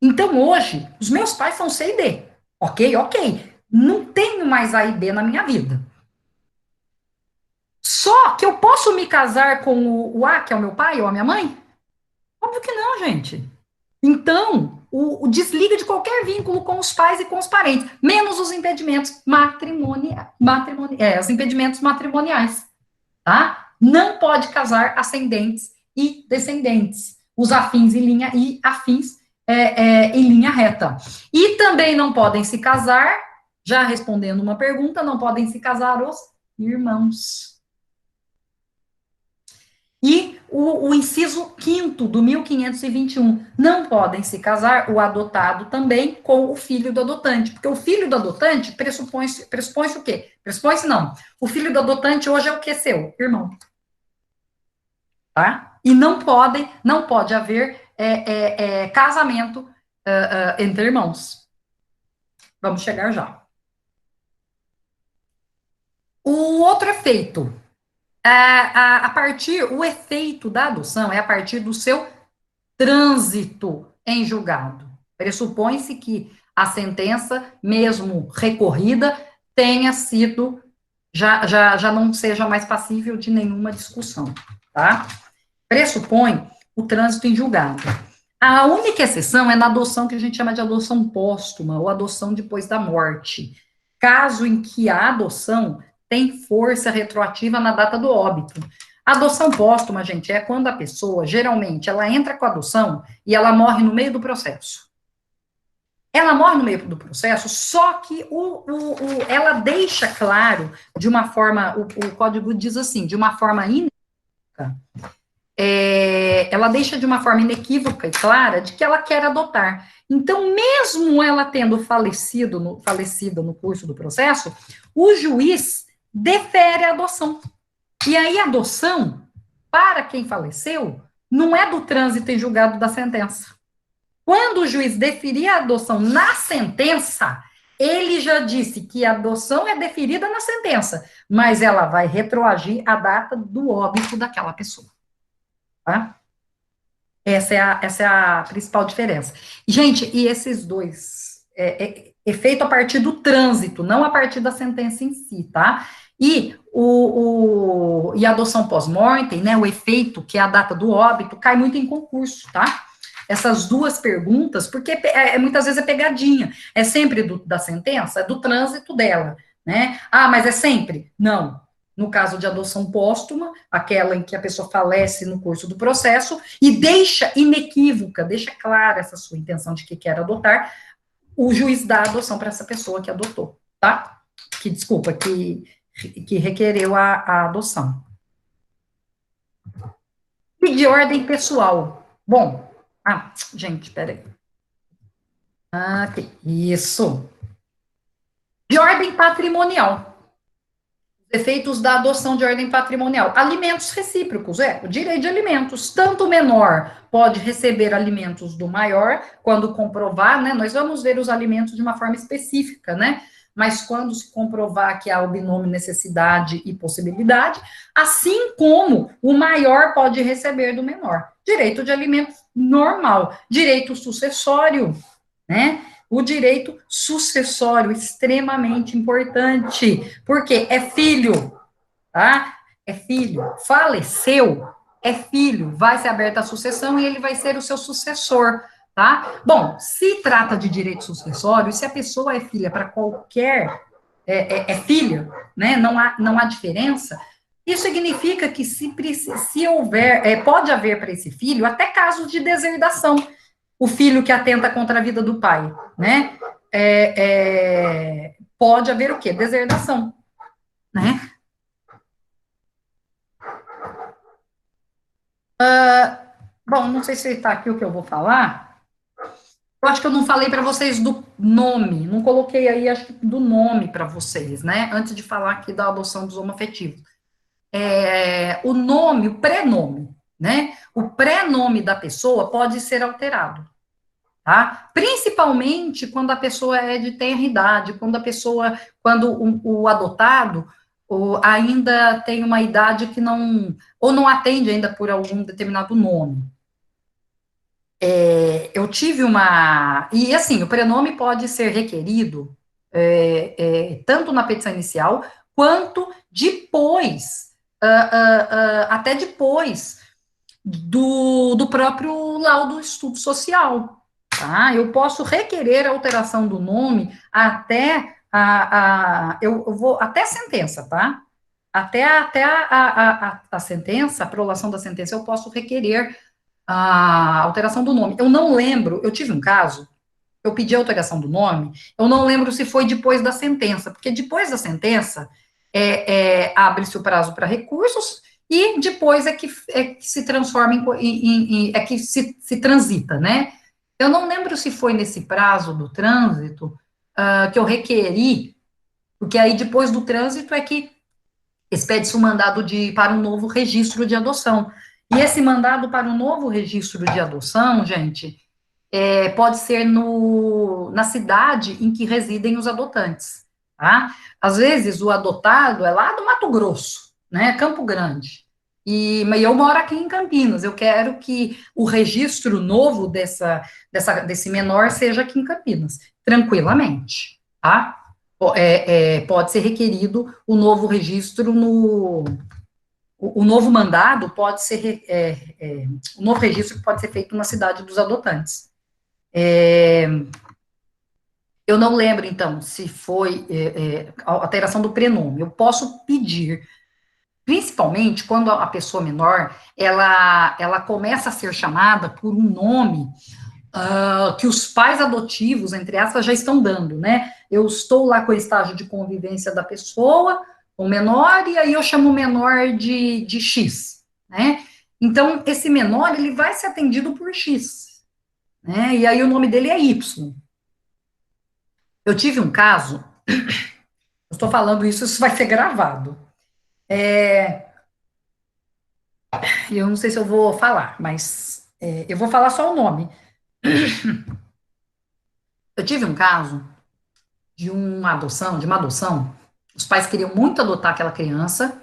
Então hoje, os meus pais são C e D. Ok, ok. Não tenho mais A e B na minha vida. Só que eu posso me casar com o A, que é o meu pai ou a minha mãe? Óbvio que não, gente. Então, o desliga de qualquer vínculo com os pais e com os parentes, menos os impedimentos os impedimentos matrimoniais, tá? Não pode casar ascendentes e descendentes, os afins em linha e afins em linha reta. E também não podem se casar, já respondendo uma pergunta, não podem se casar os irmãos. E o inciso 5º do 1521, não podem se casar o adotado também com o filho do adotante, porque o filho do adotante pressupõe-se o quê? Pressupõe-se não. O filho do adotante hoje é o que seu? Irmão. Tá? E não pode haver casamento entre irmãos. Vamos chegar já. O outro efeito, o efeito da adoção é a partir do seu trânsito em julgado. Pressupõe-se que a sentença, mesmo recorrida, tenha sido, já não seja mais passível de nenhuma discussão, tá? Pressupõe o trânsito em julgado. A única exceção é na adoção que a gente chama de adoção póstuma, ou adoção depois da morte, caso em que a adoção tem força retroativa na data do óbito. A adoção póstuma, gente, é quando a pessoa, geralmente, ela entra com a adoção e ela morre no meio do processo. Ela morre no meio do processo, só que ela deixa claro, de uma forma, o código diz assim, de uma forma inequívoca, ela deixa de uma forma inequívoca e clara de que ela quer adotar. Então, mesmo ela tendo falecido no curso do processo, o juiz defere a adoção. E aí, a adoção, para quem faleceu, não é do trânsito em julgado da sentença. Quando o juiz deferir a adoção na sentença, ele já disse que a adoção é deferida na sentença, mas ela vai retroagir a data do óbito daquela pessoa. Tá? Essa é a principal diferença. Gente, e esses dois, é feito a partir do trânsito, não a partir da sentença em si, tá? E a adoção pós-mortem, né, o efeito, que é a data do óbito, cai muito em concurso, tá? Essas duas perguntas, porque muitas vezes é pegadinha, é sempre da sentença, é do trânsito dela, né? Ah, mas é sempre? Não. No caso de adoção póstuma, aquela em que a pessoa falece no curso do processo, e deixa inequívoca, deixa clara essa sua intenção de que quer adotar, o juiz dá a adoção para essa pessoa que adotou, tá? Que requereu a adoção. E de ordem pessoal. Bom, gente, peraí. Ok, isso. De ordem patrimonial. Efeitos da adoção de ordem patrimonial. Alimentos recíprocos, o direito de alimentos. Tanto o menor pode receber alimentos do maior, quando comprovar, né? Nós vamos ver os alimentos de uma forma específica, né? Mas quando se comprovar que há o binômio necessidade e possibilidade, assim como o maior pode receber do menor. Direito de alimentos normal. Direito sucessório, né? O direito sucessório, extremamente importante, porque é filho, tá? É filho. Faleceu, é filho. Vai ser aberta a sucessão e ele vai ser o seu sucessor, tá? Bom, se trata de direito sucessório, se a pessoa é filha para qualquer. Filha, né? Não há diferença. Isso significa que se houver, pode haver para esse filho até casos de deserdação. O filho que atenta contra a vida do pai, né? Pode haver o quê? Deserdação, né? Bom, não sei se está aqui o que eu vou falar. Eu acho que eu não falei para vocês do nome, não coloquei aí, acho que do nome para vocês, né? Antes de falar aqui da adoção dos homoafetivos. O nome, o prenome, né? O prenome da pessoa pode ser alterado. Tá? Principalmente quando a pessoa é de tenra idade, quando o adotado ainda tem uma idade que ou não atende ainda por algum determinado nome. Eu tive e assim, o prenome pode ser requerido tanto na petição inicial, quanto depois, até depois do próprio laudo estudo social. Tá? Eu posso requerer a alteração do nome até eu vou até a sentença, tá? Até a sentença, a prolação da sentença, eu posso requerer a alteração do nome. Eu não lembro, eu tive um caso, eu pedi a alteração do nome, eu não lembro se foi depois da sentença, porque depois da sentença abre-se o prazo para recursos e depois que se transforma que se transita, né? Eu não lembro se foi nesse prazo do trânsito que eu requeri, porque aí depois do trânsito é que expede-se o mandado para um novo registro de adoção. E esse mandado para um novo registro de adoção, gente, pode ser na cidade em que residem os adotantes, tá? Às vezes o adotado é lá do Mato Grosso, né, Campo Grande, mas eu moro aqui em Campinas, eu quero que o registro novo desse menor seja aqui em Campinas, tranquilamente, tá? Pode ser requerido o novo registro o novo mandado pode ser, o novo registro pode ser feito na cidade dos adotantes. Eu não lembro, então, se foi a alteração do prenome. Eu posso pedir, principalmente quando a pessoa menor, ela começa a ser chamada por um nome que os pais adotivos, entre aspas, já estão dando, né? Eu estou lá com o estágio de convivência da pessoa, o menor, e aí eu chamo o menor de X, né? Então, esse menor, ele vai ser atendido por X, né? E aí o nome dele é Y. Eu tive um caso, eu estou falando isso, isso vai ser gravado. E eu não sei se eu vou falar, mas eu vou falar só o nome. Eu tive um caso de uma adoção, os pais queriam muito adotar aquela criança,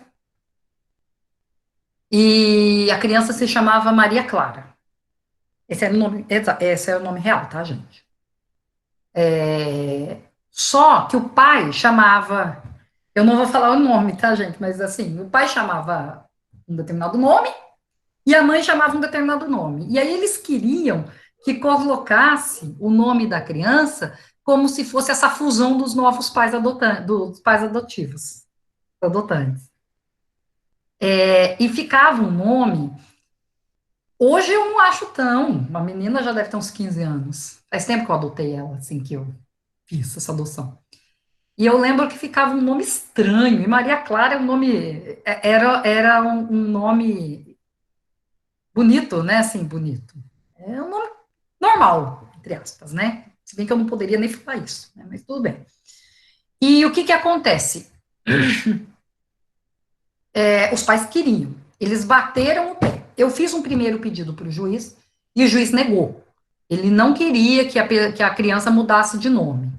e a criança se chamava Maria Clara. Esse é o nome real, tá, gente? Só que o pai chamava, eu não vou falar o nome, tá, gente? Mas assim, o pai chamava um determinado nome e a mãe chamava um determinado nome. E aí eles queriam que colocasse o nome da criança como se fosse essa fusão dos novos pais adotantes, dos pais adotivos, adotantes. E ficava um nome. Hoje eu não acho tão. Uma menina já deve ter uns 15 anos. Faz tempo que eu adotei ela, assim, que eu fiz essa adoção. E eu lembro que ficava um nome estranho. E Maria Clara é um nome. Era um nome bonito, né? Assim, bonito. É um nome normal, entre aspas, né? Se bem que eu não poderia nem falar isso, né? Mas tudo bem. E o que que acontece? Os pais queriam. Eles bateram o pé. Eu fiz um primeiro pedido para o juiz e o juiz negou. Ele não queria que a criança mudasse de nome,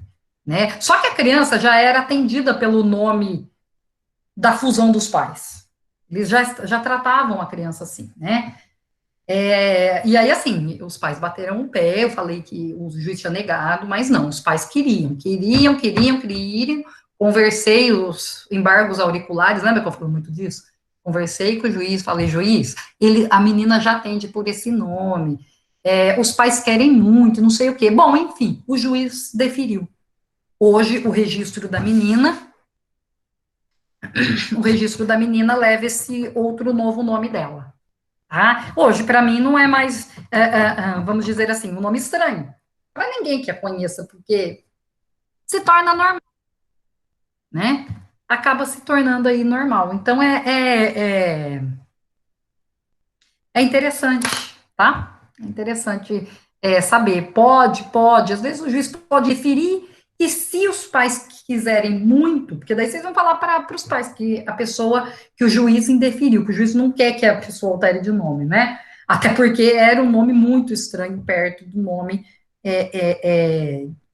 né? Só que a criança já era atendida pelo nome da fusão dos pais. Eles já tratavam a criança assim, né? E aí, assim, os pais bateram o pé, eu falei que o juiz tinha negado, mas não, os pais queriam. Conversei os embargos auriculares, lembra que eu falei muito disso? Conversei com o juiz, falei, juiz, a menina já atende por esse nome, os pais querem muito, não sei o quê. Bom, enfim, o juiz deferiu. Hoje, o registro da menina leva esse outro novo nome dela. Tá? Hoje, para mim, não é mais, vamos dizer assim, um nome estranho. Para ninguém que a conheça, porque se torna normal, né? Acaba se tornando aí normal. Então, é interessante, tá? É interessante saber. Pode, às vezes o juiz pode referir, e se os pais quiserem muito, porque daí vocês vão falar para os pais que a pessoa, que o juiz indeferiu, que o juiz não quer que a pessoa altere de nome, né? Até porque era um nome muito estranho perto do nome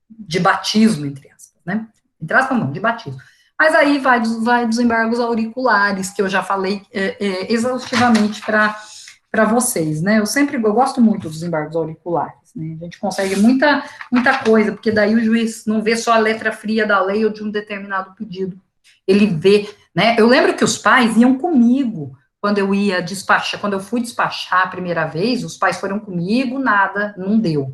de batismo, entre aspas, né? Entre aspas, não, de batismo. Mas aí vai dos embargos auriculares, que eu já falei exaustivamente para vocês, né? Eu gosto muito dos embargos auriculares, né? A gente consegue muita coisa, porque daí o juiz não vê só a letra fria da lei ou de um determinado pedido. Ele vê, né? Eu lembro que os pais iam comigo quando eu ia despachar, quando eu fui despachar a primeira vez, os pais foram comigo, nada, não deu.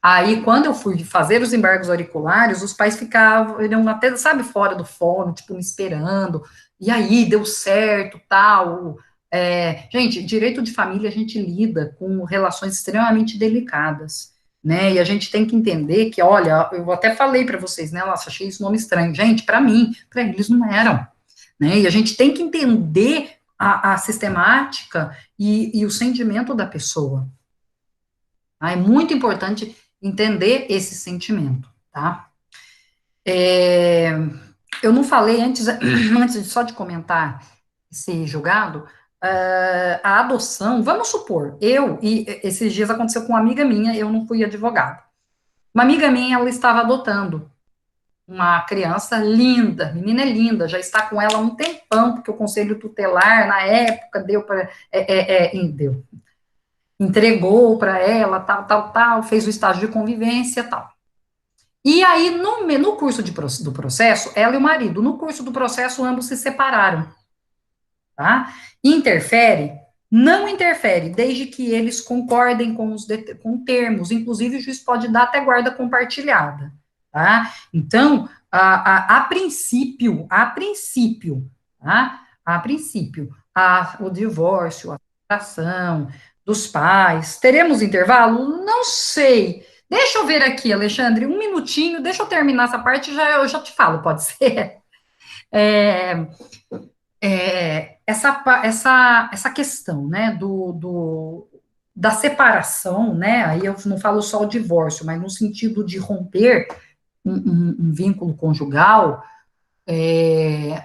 Aí, quando eu fui fazer os embargos auriculares, os pais ficavam, iam até, sabe, fora do fone, tipo, me esperando. E aí, deu certo, tal. Gente, direito de família, a gente lida com relações extremamente delicadas, né? E a gente tem que entender que, olha, eu até falei para vocês, né? Nossa, achei esse nome estranho. Gente, para mim, para eles não eram, né? E a gente tem que entender a sistemática e o sentimento da pessoa. Tá? É muito importante entender esse sentimento, tá? Eu não falei antes, antes só de comentar esse julgado, a adoção, vamos supor, e esses dias aconteceu com uma amiga minha, eu não fui advogada. Uma amiga minha, ela estava adotando uma criança linda, menina é linda, já está com ela há um tempão, porque o conselho tutelar, na época, deu, entregou para ela, tal, fez o estágio de convivência, tal. E aí, no curso do processo, ela e o marido, no curso do processo, ambos se separaram, tá? Interfere? Não interfere, desde que eles concordem com termos, inclusive o juiz pode dar até guarda compartilhada, tá? Então, o divórcio, a separação dos pais, teremos intervalo? Não sei. Deixa eu ver aqui, Alexandre, um minutinho, deixa eu terminar essa parte, eu já te falo, pode ser? É, essa questão, né, da separação, né, aí eu não falo só o divórcio, mas no sentido de romper um vínculo conjugal,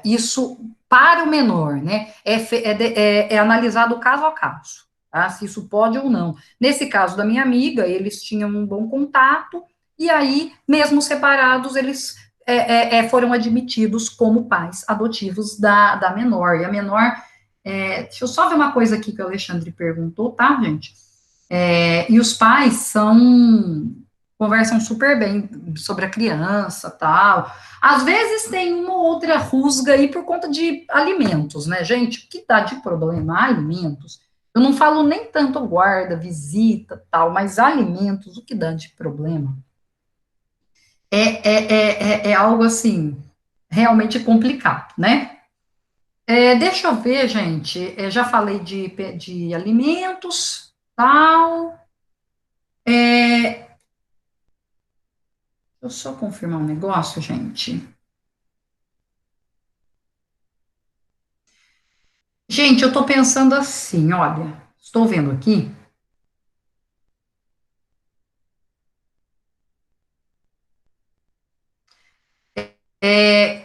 isso para o menor, né, é analisado caso a caso, tá, se isso pode ou não. Nesse caso da minha amiga, eles tinham um bom contato, e aí, mesmo separados, eles foram admitidos como pais adotivos da menor, e a menor, deixa eu só ver uma coisa aqui que o Alexandre perguntou, tá, gente? E os pais conversam super bem sobre a criança, tal. Às vezes tem uma ou outra rusga aí por conta de alimentos, né, gente? O que dá de problema? Alimentos. Eu não falo nem tanto guarda, visita, tal, mas alimentos, o que dá de problema é algo assim, realmente complicado, né? Deixa eu ver, gente. Já falei de alimentos, tal. Deixa eu só confirmar um negócio, gente. Gente, eu tô pensando assim, olha, estou vendo aqui. é,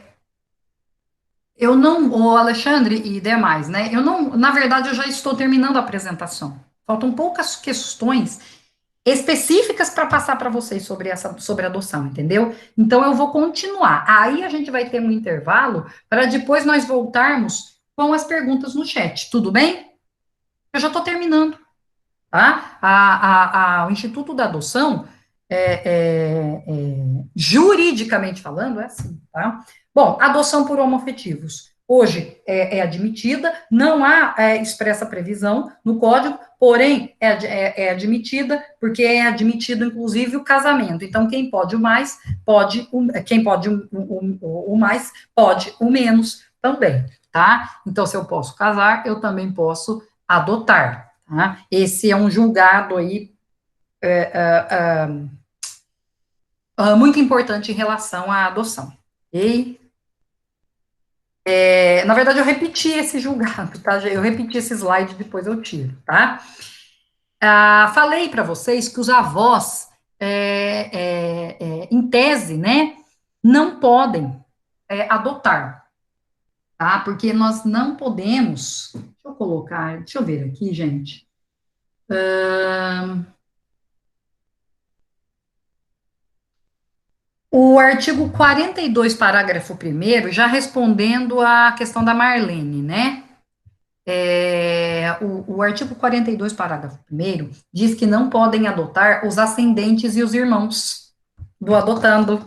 eu não, o Alexandre e demais, né? Eu não, na verdade, eu já estou terminando a apresentação. Faltam poucas questões específicas para passar para vocês sobre adoção, entendeu? Então eu vou continuar. Aí a gente vai ter um intervalo para depois nós voltarmos com as perguntas no chat, tudo bem? Eu já estou terminando, tá? O Instituto da Adoção, juridicamente falando, é assim, tá? Bom, adoção por homoafetivos. Hoje é admitida, não há expressa previsão no código, porém é admitida, porque é admitido, inclusive, o casamento. Então, quem pode o mais, quem pode o mais, pode o menos também, tá? Então, se eu posso casar, eu também posso adotar, tá? Esse é um julgado aí muito importante em relação à adoção. Ok? Na verdade, eu repeti esse julgado, tá? Eu repeti esse slide, depois eu tiro, tá? Falei para vocês que os avós, em tese, né, não podem adotar, tá? Porque nós não podemos. Deixa eu ver aqui, gente. O artigo 42, parágrafo primeiro, já respondendo à questão da Marlene, né? O artigo 42, parágrafo primeiro, diz que não podem adotar os ascendentes e os irmãos do adotando,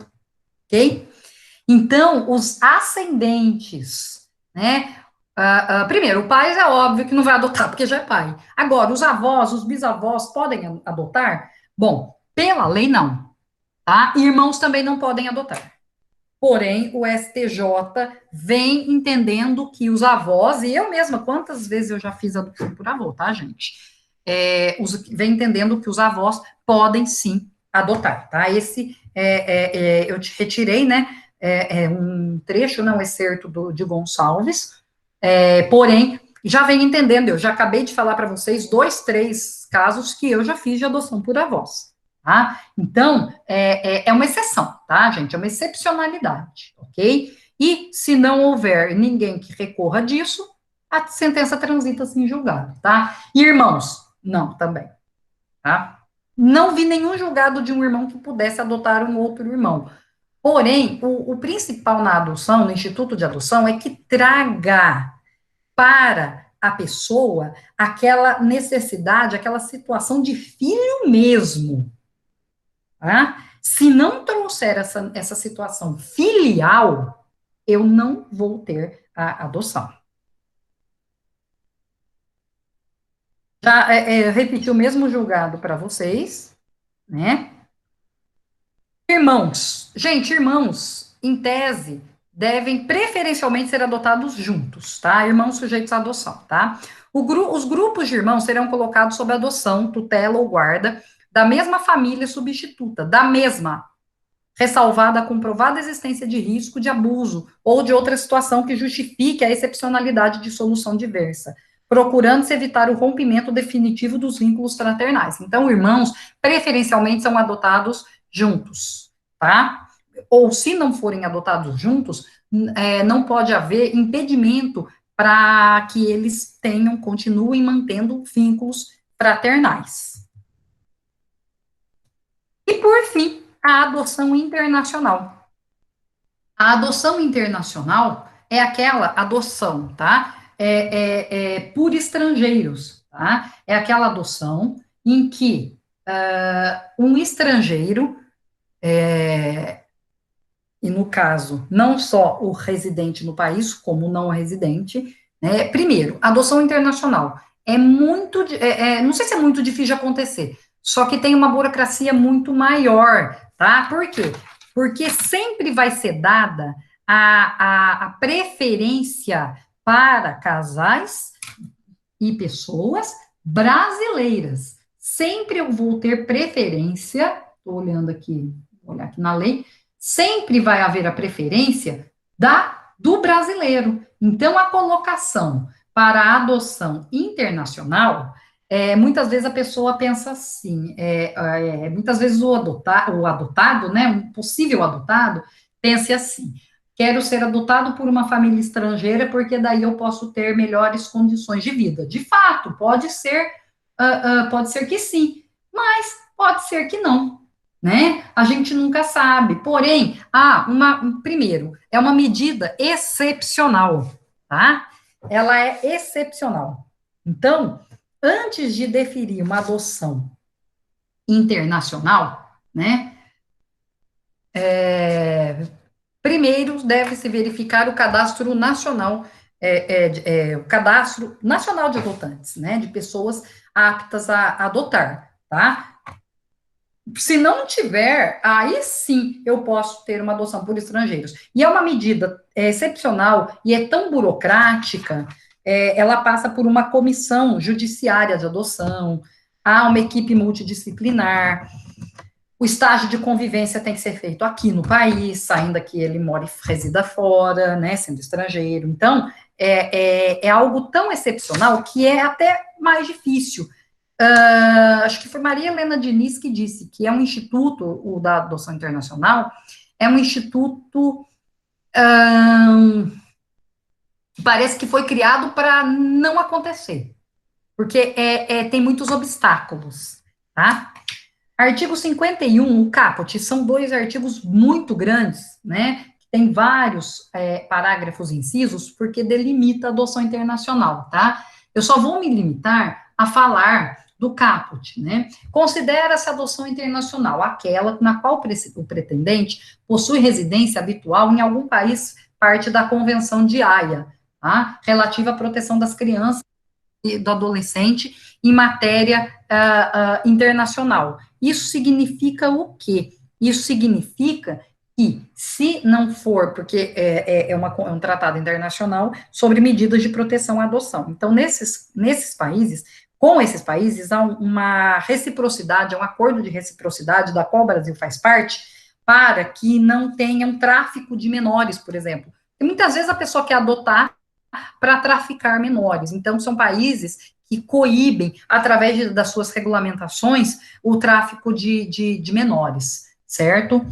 ok? Então, os ascendentes, né? Primeiro, o pai é óbvio que não vai adotar, porque já é pai. Agora, os avós, os bisavós podem adotar? Bom, pela lei, não, tá? Irmãos também não podem adotar. Porém, o STJ vem entendendo que os avós, e eu mesma, quantas vezes eu já fiz adoção por avô, tá, gente? Vem entendendo que os avós podem sim adotar, tá? Eu te retirei, né? Um trecho, não, um excerto de Gonçalves, porém, já vem entendendo, eu já acabei de falar para vocês 2, 3 casos que eu já fiz de adoção por avós. Tá? Então, é uma exceção, tá, gente? É uma excepcionalidade, ok? E se não houver ninguém que recorra disso, a sentença transita-se em julgado, tá? E irmãos? Não, também, tá? Não vi nenhum julgado de um irmão que pudesse adotar um outro irmão. Porém, o principal na adoção, no instituto de adoção, é que traga para a pessoa aquela necessidade, aquela situação de filho mesmo, tá? Se não trouxer essa situação filial, eu não vou ter a adoção. Já repeti o mesmo julgado para vocês, né? Irmãos. Gente, irmãos, em tese, devem preferencialmente ser adotados juntos, tá? Irmãos sujeitos à adoção, tá? Os grupos de irmãos serão colocados sob adoção, tutela ou guarda da mesma família substituta, da mesma, ressalvada a comprovada existência de risco de abuso ou de outra situação que justifique a excepcionalidade de solução diversa, procurando-se evitar o rompimento definitivo dos vínculos fraternais. Então, irmãos, preferencialmente, são adotados juntos, tá? Ou, se não forem adotados juntos, não pode haver impedimento para que eles continuem mantendo vínculos fraternais. E, por fim, a adoção internacional. A adoção internacional é aquela adoção, tá? Por estrangeiros, tá? É aquela adoção em que um estrangeiro, e no caso, não só o residente no país, como o não residente, né? Primeiro, adoção internacional é muito, não sei se é muito difícil de acontecer, só que tem uma burocracia muito maior, tá? Por quê? Porque sempre vai ser dada a preferência para casais e pessoas brasileiras. Sempre eu vou ter preferência, estou olhando aqui, vou olhar aqui na lei, sempre vai haver a preferência do brasileiro. Então, a colocação para a adoção internacional, muitas vezes a pessoa pensa assim, muitas vezes o adotado, né, um possível adotado, pensa assim, quero ser adotado por uma família estrangeira porque daí eu posso ter melhores condições de vida. De fato, pode ser que sim, mas pode ser que não, né? A gente nunca sabe. Porém, primeiro, é uma medida excepcional, tá? Ela é excepcional. Então, antes de definir uma adoção internacional, né? Primeiro deve-se verificar o cadastro nacional, o cadastro nacional de adotantes, né? De pessoas aptas a adotar, tá? Se não tiver, aí sim eu posso ter uma adoção por estrangeiros. E é uma medida excepcional e é tão burocrática, ela passa por uma comissão judiciária de adoção, há uma equipe multidisciplinar, o estágio de convivência tem que ser feito aqui no país, ainda que ele more e resida fora, né, sendo estrangeiro. Então, é algo tão excepcional que é até mais difícil. Acho que foi Maria Helena Diniz que disse que é um instituto, o da adoção internacional, é um instituto que parece que foi criado para não acontecer, porque tem muitos obstáculos, tá? Artigo 51, o caput, são dois artigos muito grandes, né? Tem vários parágrafos incisos, porque delimita a adoção internacional, tá? Eu só vou me limitar a falar do caput, né? Considera-se adoção internacional aquela na qual o pretendente possui residência habitual em algum país parte da Convenção de Haia, tá? Relativa à proteção das crianças e do adolescente em matéria internacional. Isso significa o quê? Isso significa que, se não for, porque é um tratado internacional sobre medidas de proteção à adoção. Então, nesses países, com esses países, há uma reciprocidade, um acordo de reciprocidade, da qual o Brasil faz parte, para que não tenha um tráfico de menores, por exemplo. E muitas vezes a pessoa quer adotar para traficar menores. Então, são países que coíbem, através das suas regulamentações, o tráfico de menores, certo?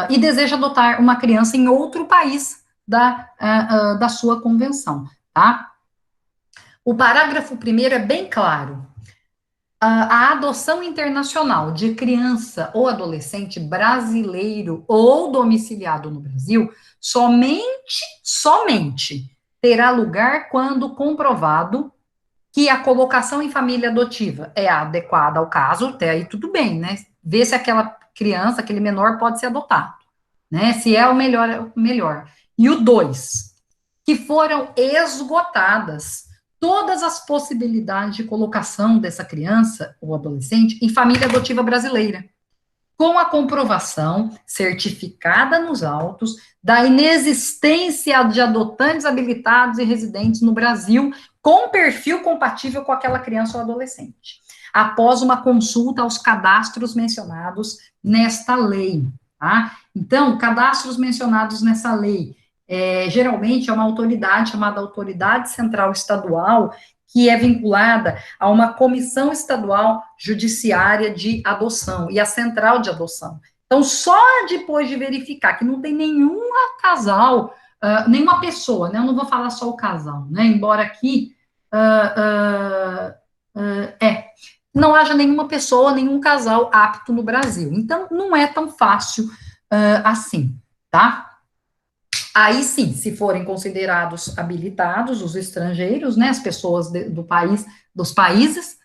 E deseja adotar uma criança em outro país da sua convenção. tá? O parágrafo primeiro é bem claro. A adoção internacional de criança ou adolescente brasileiro ou domiciliado no Brasil somente terá lugar quando comprovado que a colocação em família adotiva é adequada ao caso, até aí tudo bem, né? Ver se aquela criança, aquele menor pode ser adotado, né? Se é o melhor, é o melhor. E o dois, que foram esgotadas todas as possibilidades de colocação dessa criança ou adolescente em família adotiva brasileira, com a comprovação certificada nos autos da inexistência de adotantes habilitados e residentes no Brasil com perfil compatível com aquela criança ou adolescente, após uma consulta aos cadastros mencionados nesta lei, tá? Então, cadastros mencionados nessa lei, geralmente é uma autoridade chamada Autoridade Central Estadual, que é vinculada a uma comissão estadual judiciária de adoção e a central de adoção. Então, só depois de verificar que não tem nenhum casal, nenhuma pessoa, né? Eu não vou falar só o casal, né? Embora aqui não haja nenhuma pessoa, nenhum casal apto no Brasil. Então, não é tão fácil assim, tá? Aí sim, se forem considerados habilitados os estrangeiros, né, as pessoas do país, dos países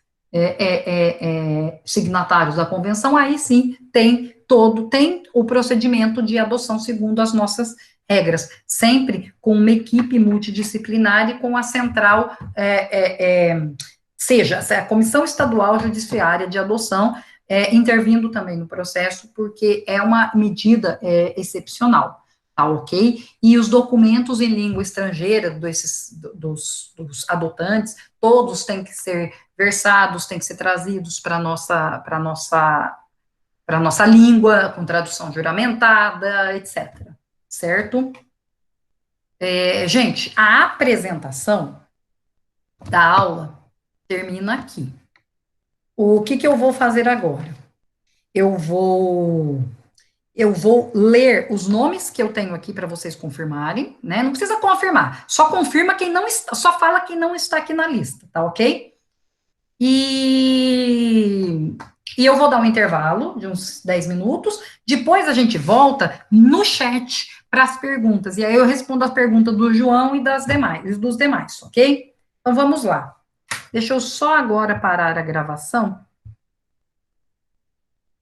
signatários da convenção, aí sim tem o procedimento de adoção segundo as nossas regras, sempre com uma equipe multidisciplinar e com a central, seja a Comissão Estadual Judiciária de Adoção, intervindo também no processo, porque é uma medida excepcional. Tá, ok? E os documentos em língua estrangeira dos adotantes, todos têm que ser versados, têm que ser trazidos para nossa língua, com tradução juramentada, etc. Certo? Gente, a apresentação da aula termina aqui. O que eu vou fazer agora? Eu vou ler os nomes que eu tenho aqui para vocês confirmarem, né? Não precisa confirmar, só confirma quem não está, só fala quem não está aqui na lista, tá ok? E eu vou dar um intervalo de uns 10 minutos, depois a gente volta no chat para as perguntas, e aí eu respondo as perguntas do João e dos demais, ok? Então vamos lá. Deixa eu só agora parar a gravação